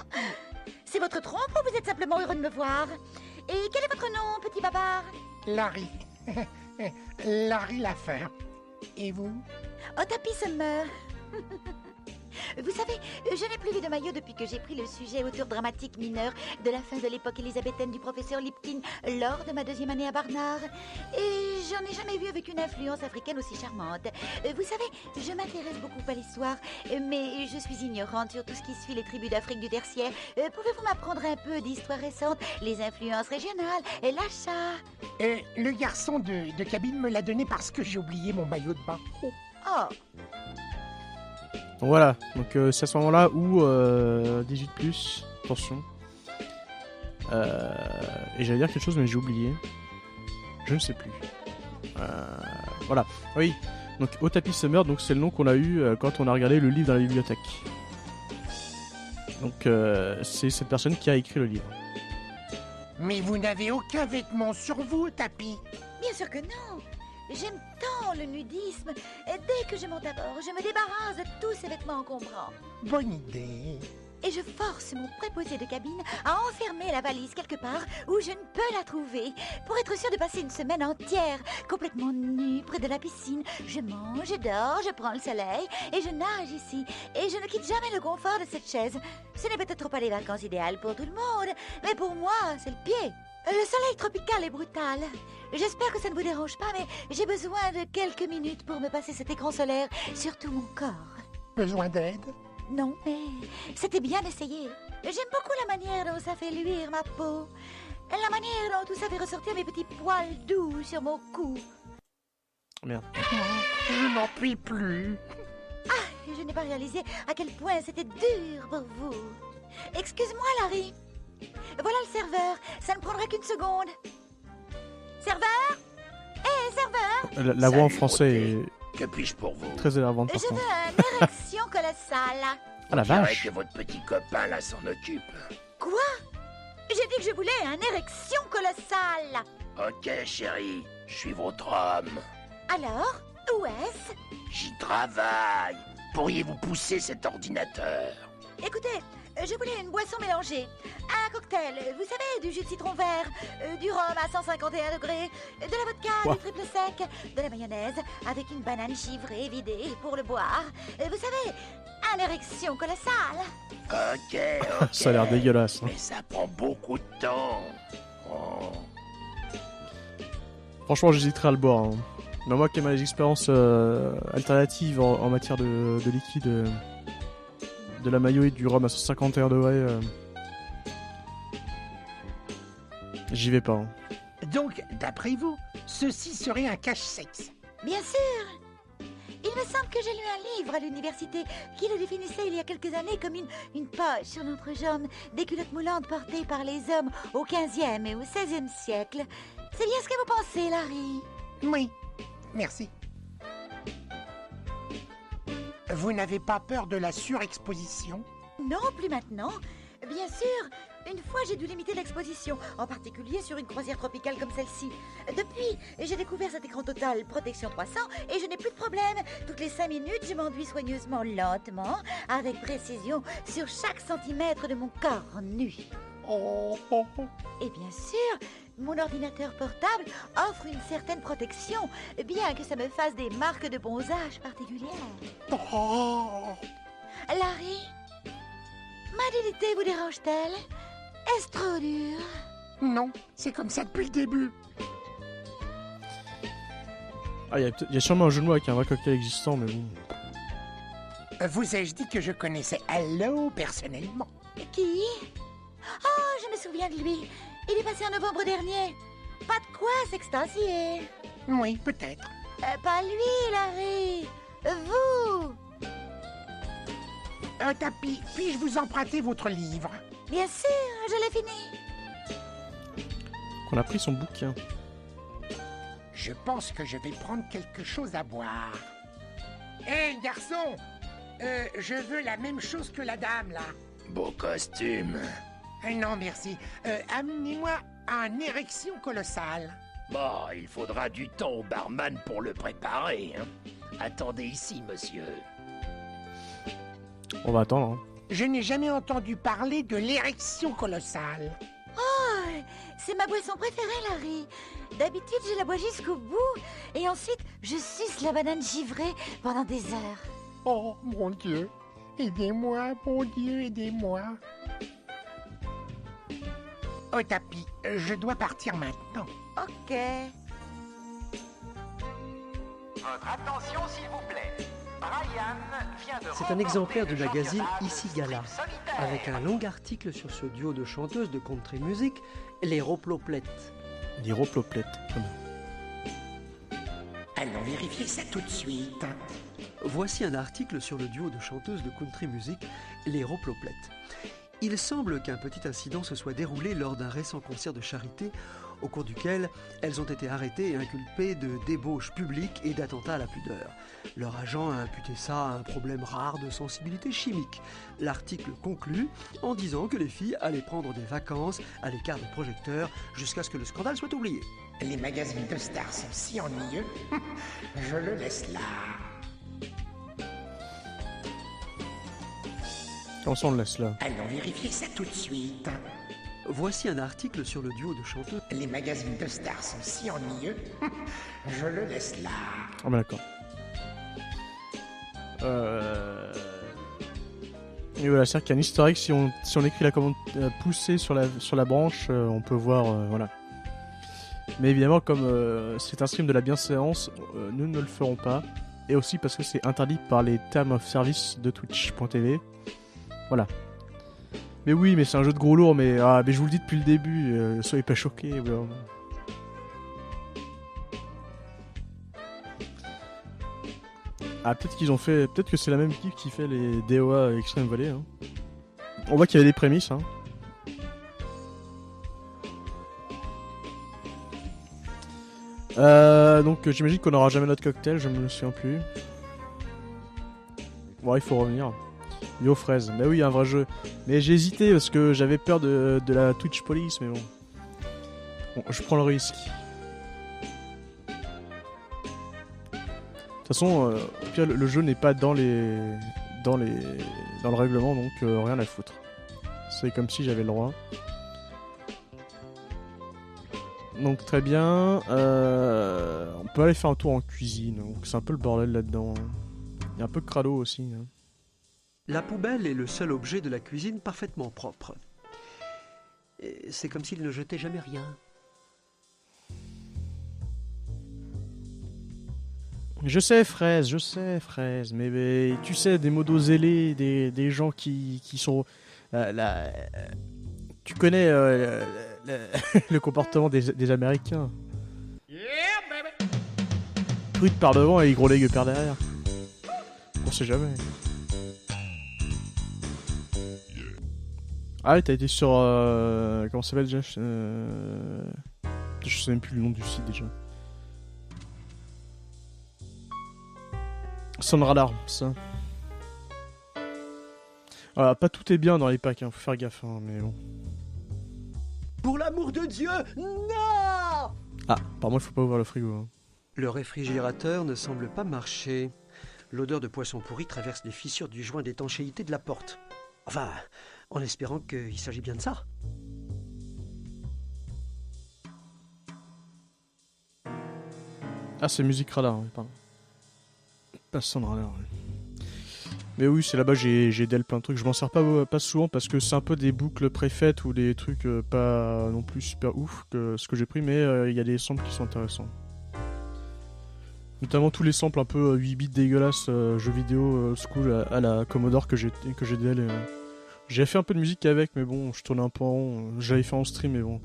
C'est votre trompe ou vous êtes simplement heureux de me voir? Et quel est votre nom, petit bavard? Larry. Larry Laffer. Et vous? Otapi Summer. Vous savez, je n'ai plus vu de maillot depuis que j'ai pris le sujet autour dramatique mineur de la fin de l'époque élisabéthaine du professeur Lipkin lors de ma 2e année à Barnard. Et j'en ai jamais vu avec une influence africaine aussi charmante. Vous savez, je m'intéresse beaucoup à l'histoire, mais je suis ignorante sur tout ce qui suit les tribus d'Afrique du Tertiaire. Pouvez-vous m'apprendre un peu d'histoire récente, les influences régionales et l'achat? Le garçon de cabine me l'a donné parce que j'ai oublié mon maillot de bain. Oh! Donc voilà, donc c'est à ce moment-là où 18+, attention. Et j'allais dire quelque chose mais j'ai oublié. Je ne sais plus. Voilà, oui. Donc Otapi Summer, donc c'est le nom qu'on a eu quand on a regardé le livre dans la bibliothèque. Donc c'est cette personne qui a écrit le livre. Mais vous n'avez aucun vêtement sur vous, Tapi? Bien sûr que non. J'aime tant le nudisme. Et dès que je monte à bord, je me débarrasse de tous ces vêtements encombrants. Bonne idée. Et je force mon préposé de cabine à enfermer la valise quelque part où je ne peux la trouver, pour être sûr de passer une semaine entière complètement nue près de la piscine. Je mange, je dors, je prends le soleil et je nage ici. Et je ne quitte jamais le confort de cette chaise. Ce n'est peut-être pas les vacances idéales pour tout le monde, mais pour moi, c'est le pied. Le soleil tropical est brutal. J'espère que ça ne vous dérange pas, mais j'ai besoin de quelques minutes pour me passer cet écran solaire sur tout mon corps. Besoin d'aide? Non, mais c'était bien essayé. J'aime beaucoup la manière dont ça fait luire ma peau. La manière dont tout ça fait ressortir mes petits poils doux sur mon cou. Merde. Je n'en puis plus. Ah, je n'ai pas réalisé à quel point c'était dur pour vous. Excuse-moi, Larry. Voilà le serveur. Ça ne prendra qu'une seconde. Serveur? Hé, serveur? La voix en français est Que puis-je pour vous? très énervante par Je veux contre. une érection colossale. Ah la On dirait vache! que votre petit copain là s'en occupe. Quoi? J'ai dit que je voulais une érection colossale. Ok, chérie, je suis votre homme. Alors, où est-ce? J'y travaille. Pourriez-vous pousser cet ordinateur? Écoutez, je voulais une boisson mélangée. Un cocktail, vous savez, du jus de citron vert, du rhum à 151 degrés, de la vodka, Quoi? du triple sec, de la mayonnaise, avec une banane givrée vidée pour le boire. Vous savez, une érection colossale. Ok. Ça a l'air dégueulasse. Hein. Mais ça prend beaucoup de temps. Oh. Franchement, j'hésiterais à le boire. Hein. Mais moi qui ai mes expériences alternatives en matière de liquide, de la mayo et du rhum à 151 degrés, j'y vais pas. Hein. Donc, d'après vous, ceci serait un cache-sexe? Bien sûr. Il me semble que j'ai lu un livre à l'université qui le définissait il y a quelques années comme une poche sur l'entrejambe, des culottes moulantes portées par les hommes au XVe et au XVIe siècle. C'est bien ce que vous pensez, Larry? Oui, merci. Vous n'avez pas peur de la surexposition? Non, plus maintenant. Bien sûr, une fois j'ai dû limiter l'exposition, en particulier sur une croisière tropicale comme celle-ci. Depuis, j'ai découvert cet écran total protection 300 et je n'ai plus de problème. Toutes les 5 minutes, je m'enduis soigneusement, lentement, avec précision, sur chaque centimètre de mon corps nu. Et bien sûr, mon ordinateur portable offre une certaine protection, bien que ça me fasse des marques de bronzage particulières. Larry, ma nudité vous dérange-t-elle? Est-ce trop dur? Non, c'est comme ça depuis le début. Ah, il y a sûrement un jeu de mots avec un vrai cocktail existant, mais bon. Vous ai-je dit que je connaissais Hello personnellement? Qui? Oh, je me souviens de lui. Il est passé en novembre dernier. Pas de quoi s'extasier. Oui, peut-être. Pas lui, Larry. Vous. Tapi, puis-je vous emprunter votre livre? Bien sûr, je l'ai fini. Qu'on a pris son bouquin. Je pense que je vais prendre quelque chose à boire. Hé, garçon! Je veux la même chose que la dame, là. Beau costume. Non, merci. Amenez-moi un érection colossale. Bon, il faudra du temps au barman pour le préparer. Hein. Attendez ici, monsieur. On va attendre. Hein. Je n'ai jamais entendu parler de l'érection colossale. Oh, c'est ma boisson préférée, Larry. D'habitude, je la bois jusqu'au bout. Et ensuite, je suce la banane givrée pendant des heures. Oh, mon Dieu. Aidez-moi, mon Dieu, aidez-moi. Oh, Tapi, je dois partir maintenant. Ok. Votre attention, s'il vous plaît. Brian vient de C'est un exemplaire du remporter le magazine championnat Ici de Gala, escrime solitaire. avec un long article sur ce duo de chanteuses de country music, les Roploplettes. Les Roploplettes. Allons vérifier ça tout de suite. Voici un article sur le duo de chanteuses de country music, les Roploplettes. Il semble qu'un petit incident se soit déroulé lors d'un récent concert de charité, au cours duquel elles ont été arrêtées et inculpées de débauche publique et d'attentat à la pudeur. Leur agent a imputé ça à un problème rare de sensibilité chimique. L'article conclut en disant que les filles allaient prendre des vacances à l'écart des projecteurs jusqu'à ce que le scandale soit oublié. Les magazines de stars sont si ennuyeux. Je le laisse là. Comment ça on le laisse là? Allons vérifier ça tout de suite. Voici un article sur le duo de chanteuses. Les magazines de stars sont si ennuyeux. Je le laisse là. Ah bah d'accord. Et voilà, c'est-à-dire qu'il y a un easter egg, si on écrit la commande poussée sur la branche, on peut voir, voilà. Mais évidemment, comme c'est un stream de la bienséance, nous ne le ferons pas. Et aussi parce que c'est interdit par les terms of service de Twitch.tv. Voilà. Mais oui, mais c'est un jeu de gros lourd, mais je vous le dis depuis le début, soyez pas choqués. Voilà. Ah, peut-être que c'est la même équipe qui fait les DOA Extreme Valley. Hein. On voit qu'il y avait des prémices. Hein. Donc j'imagine qu'on n'aura jamais notre cocktail, je me souviens plus. Bon, il faut revenir. Yo fraise, bah oui, un vrai jeu. Mais j'ai hésité parce que j'avais peur de la Twitch Police, mais bon. Bon, je prends le risque. De toute façon, au pire, le jeu n'est pas dans le règlement, donc rien à foutre. C'est comme si j'avais le droit. Donc très bien. On peut aller faire un tour en cuisine. Donc c'est un peu le bordel là-dedans. Il y a un peu de crado aussi. Hein. La poubelle est le seul objet de la cuisine parfaitement propre. Et c'est comme s'il ne jetait jamais rien. Je sais, fraise, mais tu sais, des modos zélés, des gens qui sont... tu connais le comportement des Américains. Truc par devant et gros legs par derrière. On sait jamais. Ah ouais, t'as été sur... comment ça s'appelle déjà je sais même plus le nom du site déjà. Sunradar, ça. Voilà, pas tout est bien dans les packs, hein, faut faire gaffe, hein, mais bon. Pour l'amour de Dieu, non! Ah, par moi, il faut pas ouvrir le frigo. Hein. Le réfrigérateur ne semble pas marcher. L'odeur de poisson pourri traverse les fissures du joint d'étanchéité de la porte. Enfin, en espérant qu'il s'agit bien de ça. Ah, c'est musique radar, oui, pardon. Pas Sunradar, oui. Mais oui, c'est là-bas j'ai del plein de trucs. Je m'en sers pas souvent parce que c'est un peu des boucles préfaites ou des trucs pas non plus super ouf que ce que j'ai pris, mais il y a des samples qui sont intéressants. Notamment tous les samples un peu 8 bits dégueulasses, jeux vidéo school à la Commodore que j'ai d'elle. J'ai fait un peu de musique avec, mais bon, je tournais un peu en rond. J'avais fait en stream, mais bon.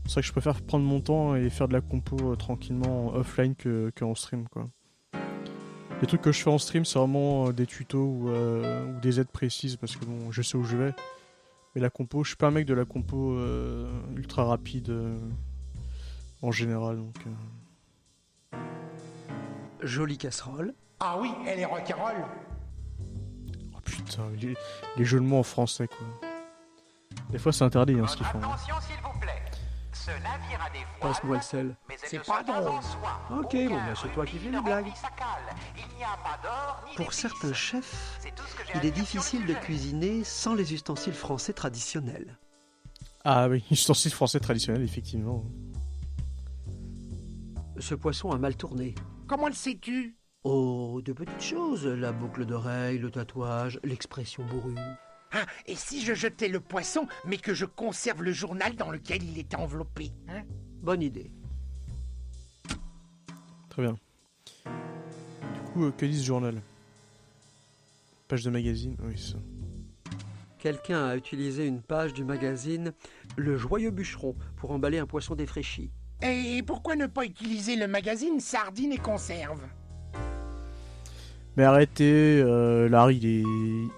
C'est vrai que je préfère prendre mon temps et faire de la compo tranquillement offline que en stream, quoi. Les trucs que je fais en stream, c'est vraiment des tutos ou des aides précises parce que bon, je sais où je vais. Mais la compo, je suis pas un mec de la compo ultra rapide en général, donc. Jolie casserole. Ah oui, elle est rock'n'roll. Oh putain, les jeux de mots en français, quoi. Des fois, c'est interdit, hein, ce qu'ils font. Attention, s'il vous plaît. Ce navire a des voiles, Passe-moi le sel. mais elles C'est ne pas sont pas drôle. en soie. Ok, bon, bah, c'est toi qui fais les blagues. Il n'y a pas d'or ni Pour d'épices. certains chefs, C'est tout ce que j'ai il à est dire sur le difficile de sujet. cuisiner sans les ustensiles français traditionnels. Ah oui, ustensiles français traditionnels, effectivement. Ce poisson a mal tourné. Comment le sais-tu? Oh, de petites choses, la boucle d'oreille, le tatouage, l'expression bourrue. Ah, et si je jetais le poisson, mais que je conserve le journal dans lequel il était enveloppé, hein? Bonne idée. Très bien. Du coup, que dit ce journal? Page de magazine, oui, ça. Quelqu'un a utilisé une page du magazine Le Joyeux Bûcheron pour emballer un poisson défraîchi. Et pourquoi ne pas utiliser le magazine Sardines et Conserves? Mais arrêtez, Larry, il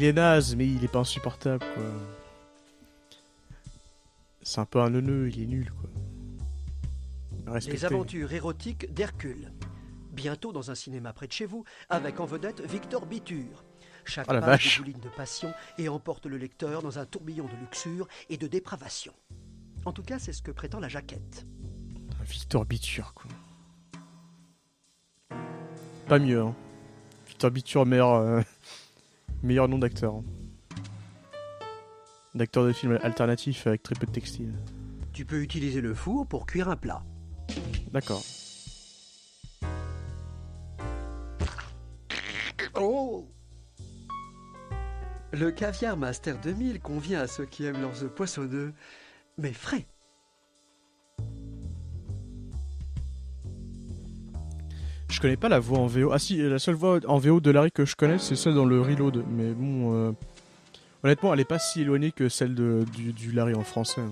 est naze, mais il est pas insupportable, quoi. C'est un peu un neuneu, il est nul, quoi. Respectez. Les aventures érotiques d'Hercule. Bientôt dans un cinéma près de chez vous, avec en vedette Victor Bitur. Chaque Oh la page vache. débouline de passion et emporte le lecteur dans un tourbillon de luxure et de dépravation. En tout cas, c'est ce que prétend la jaquette. Victor Bitur, quoi. Pas mieux, hein. Victor Bitur, meilleur nom d'acteur. Hein. D'acteur de film alternatif avec très peu de textile. Tu peux utiliser le four pour cuire un plat. D'accord. Oh! Le caviar Master 2000 convient à ceux qui aiment leurs œufs poissonneux, mais frais. Je connais pas la voix en VO. Ah si, la seule voix en VO de Larry que je connais, c'est celle dans le Reload. Mais bon, honnêtement, elle est pas si éloignée que celle du Larry en français. Hein.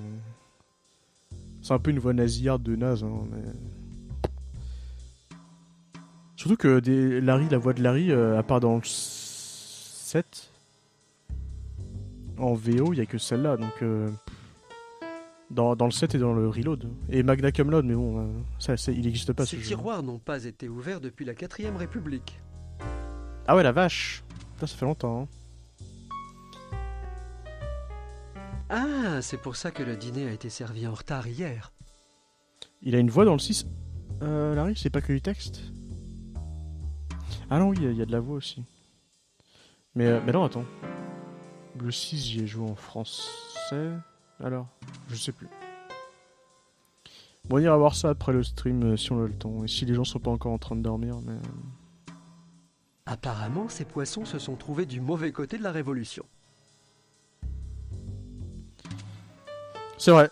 C'est un peu une voix nasillarde de naze. Hein, mais... Surtout que Larry, la voix de Larry, à part dans le 7, en VO, il y a que celle-là. Donc, dans le 7 et dans le Reload. Et Magna Cum Laude, mais bon, il n'existe pas Ces ce jeu. tiroirs n'ont pas été ouverts depuis la 4ème République. Ah ouais, la vache. Putain, ça fait longtemps. Hein. Ah, c'est pour ça que le dîner a été servi en retard hier. Il a une voix dans le 6. Larry, c'est pas que du texte. Ah non, oui, il y a de la voix aussi. Mais non, attends. Le 6, j'y ai joué en français. Alors, je sais plus. Bon, on ira voir ça après le stream si on a le temps. Et si les gens sont pas encore en train de dormir, mais... Apparemment, ces poissons se sont trouvés du mauvais côté de la Révolution. C'est vrai.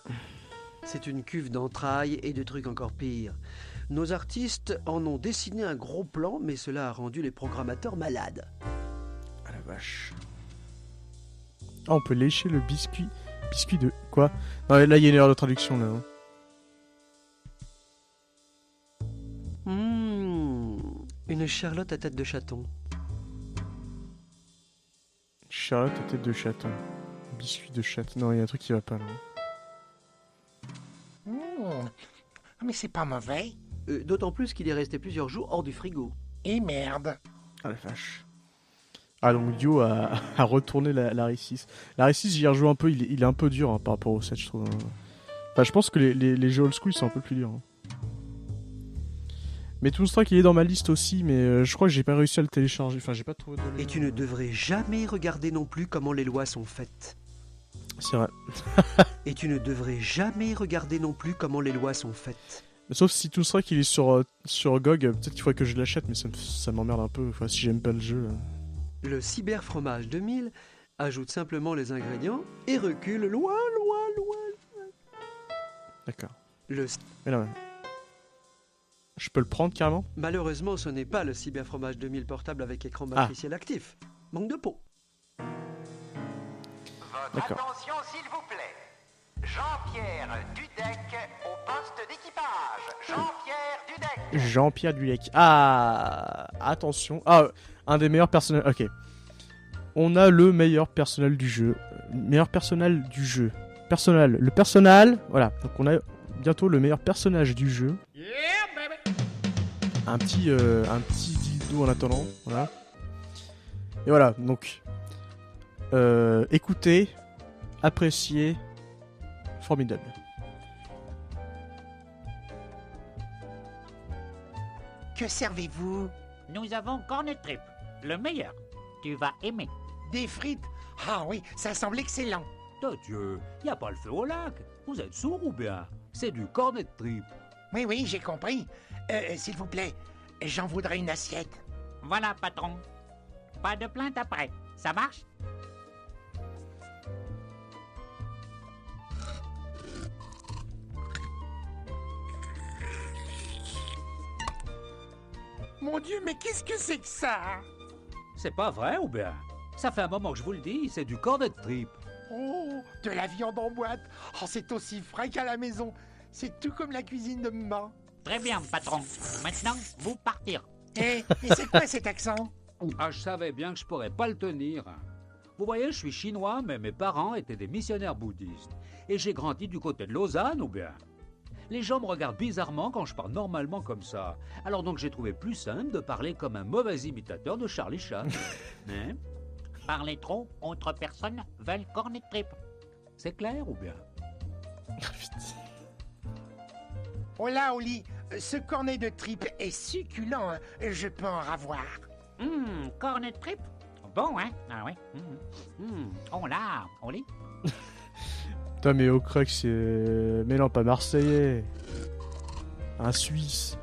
C'est une cuve d'entrailles et de trucs encore pires. Nos artistes en ont dessiné un gros plan, mais cela a rendu les programmateurs malades. Ah la vache. Ah, on peut lécher le biscuit. Biscuit de quoi? Non, là, il y a une erreur de traduction, là. Hein. Une Charlotte à tête de chaton. Charlotte à tête de chaton. Biscuit de chaton. Non, il y a un truc qui va pas, là. Mais c'est pas mauvais. D'autant plus qu'il est resté plusieurs jours hors du frigo. Et merde. Ah la vache. Ah donc Dio a retourné la Récis. La Récis, j'y ai rejoué un peu, il est un peu dur hein, par rapport au 7, je trouve. Enfin, je pense que les jeux old school sont un peu plus durs. Hein. Mais Toonstruck, il est dans ma liste aussi, mais je crois que j'ai pas réussi à le télécharger. Enfin, j'ai pas trouvé de lien. Et tu ne devrais jamais regarder non plus comment les lois sont faites. C'est vrai. Et tu ne devrais jamais regarder non plus comment les lois sont faites. Sauf si Toonstruck, il est sur GOG, peut-être qu'il faudrait que je l'achète, mais ça m'emmerde un peu. Enfin, si j'aime pas le jeu. Le Cyber Fromage 2000 ajoute simplement les ingrédients et recule loin. D'accord. Mais là, je peux le prendre carrément? Malheureusement, ce n'est pas le Cyber Fromage 2000 portable avec écran matriciel actif. Manque de peau. Votre attention, s'il vous plaît. Jean-Pierre Dudek au poste d'équipage. Jean-Pierre Dudek. Ah, attention. Ah, un des meilleurs personnages. Ok. On a le meilleur personnel du jeu. Le personnel. Voilà. Donc on a bientôt le meilleur personnage du jeu. Un petit dildo en attendant. Voilà. Et voilà. Donc, écoutez, appréciez, formidable. Que servez-vous? Nous avons cornet trip, le meilleur. Tu vas aimer. Des frites? Ah oui, ça semble excellent. Dieu, y a pas le feu au lac. Vous êtes sourd ou bien? C'est du cornet trip. Oui, j'ai compris. S'il vous plaît, j'en voudrais une assiette. Voilà, patron. Pas de plainte après. Ça marche? Mon Dieu, mais qu'est-ce que c'est que ça? C'est pas vrai ou bien? Ça fait un moment que je vous le dis, c'est du cornet trip. Oh, de la viande en boîte. Oh, c'est aussi frais qu'à la maison. C'est tout comme la cuisine de maman. Très bien, patron. Maintenant, vous partir. Et c'est quoi cet accent? Ah, je savais bien que je pourrais pas le tenir. Vous voyez, je suis chinois, mais mes parents étaient des missionnaires bouddhistes. Et j'ai grandi du côté de Lausanne, ou bien? Les gens me regardent bizarrement quand je parle normalement comme ça. Alors donc j'ai trouvé plus simple de parler comme un mauvais imitateur de Charlie Chat. Hein? Parler trop, autres personnes veulent cornet trip. C'est clair ou bien? Oh là, Oli, ce cornet de tripes est succulent. Hein. Je peux en ravoir. Cornet trip? Bon, hein? Ah oui. Oh là, Oli. Putain, mais au crack, c'est. Mais non, pas marseillais. Un Suisse.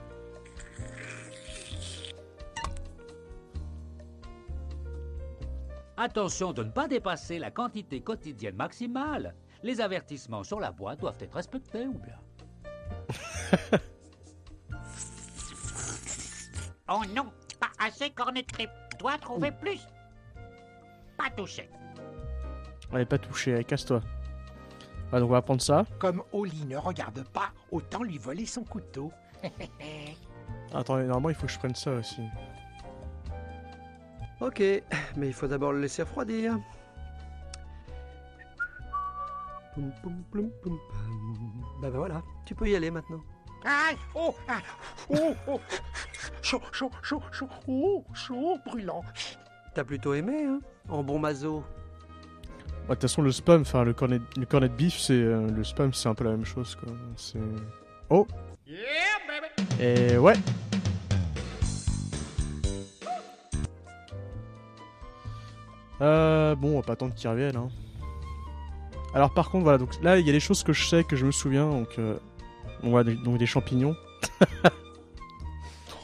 Attention de ne pas dépasser la quantité quotidienne maximale. Les avertissements sur la boîte doivent être respectés ou bien? Oh non, pas assez cornet trip. Dois trouver plus. Pas touché. Allez, pas touché, allez, casse-toi. Ah, donc on va prendre ça. Comme Oli ne regarde pas, autant lui voler son couteau. Attends, normalement il faut que je prenne ça aussi. Ok, mais il faut d'abord le laisser refroidir. Bah voilà, tu peux y aller maintenant. Aïe, oh, chaud, brûlant. T'as plutôt aimé, hein? En bon maso. De toute façon, le spam, enfin le cornet de beef, c'est le spam, c'est un peu la même chose, quoi. C'est. Oh. Et ouais. Bon, on va pas attendre qu'ils reviennent. Hein. Alors par contre, voilà, donc là, il y a des choses que je sais, que je me souviens, donc on voit donc des champignons.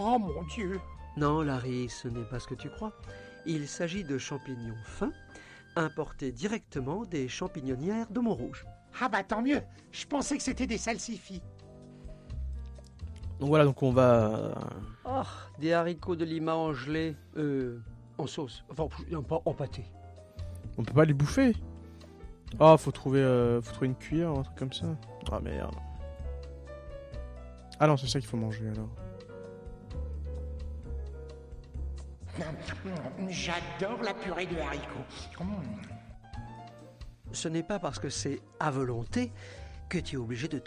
Oh mon Dieu. Non, Larry, ce n'est pas ce que tu crois. Il s'agit de champignons fins, importés directement des champignonnières de Montrouge. Ah bah tant mieux. Je pensais que c'était des salsifis. Donc voilà, donc on va... Oh, des haricots de Lima en gelée, en sauce, enfin en pâté. On peut pas les bouffer. Ah, faut trouver une cuillère, un truc comme ça. Ah merde. Ah non, c'est ça qu'il faut manger alors. J'adore la purée de haricots. Ce n'est pas parce que c'est à volonté que tu es obligé de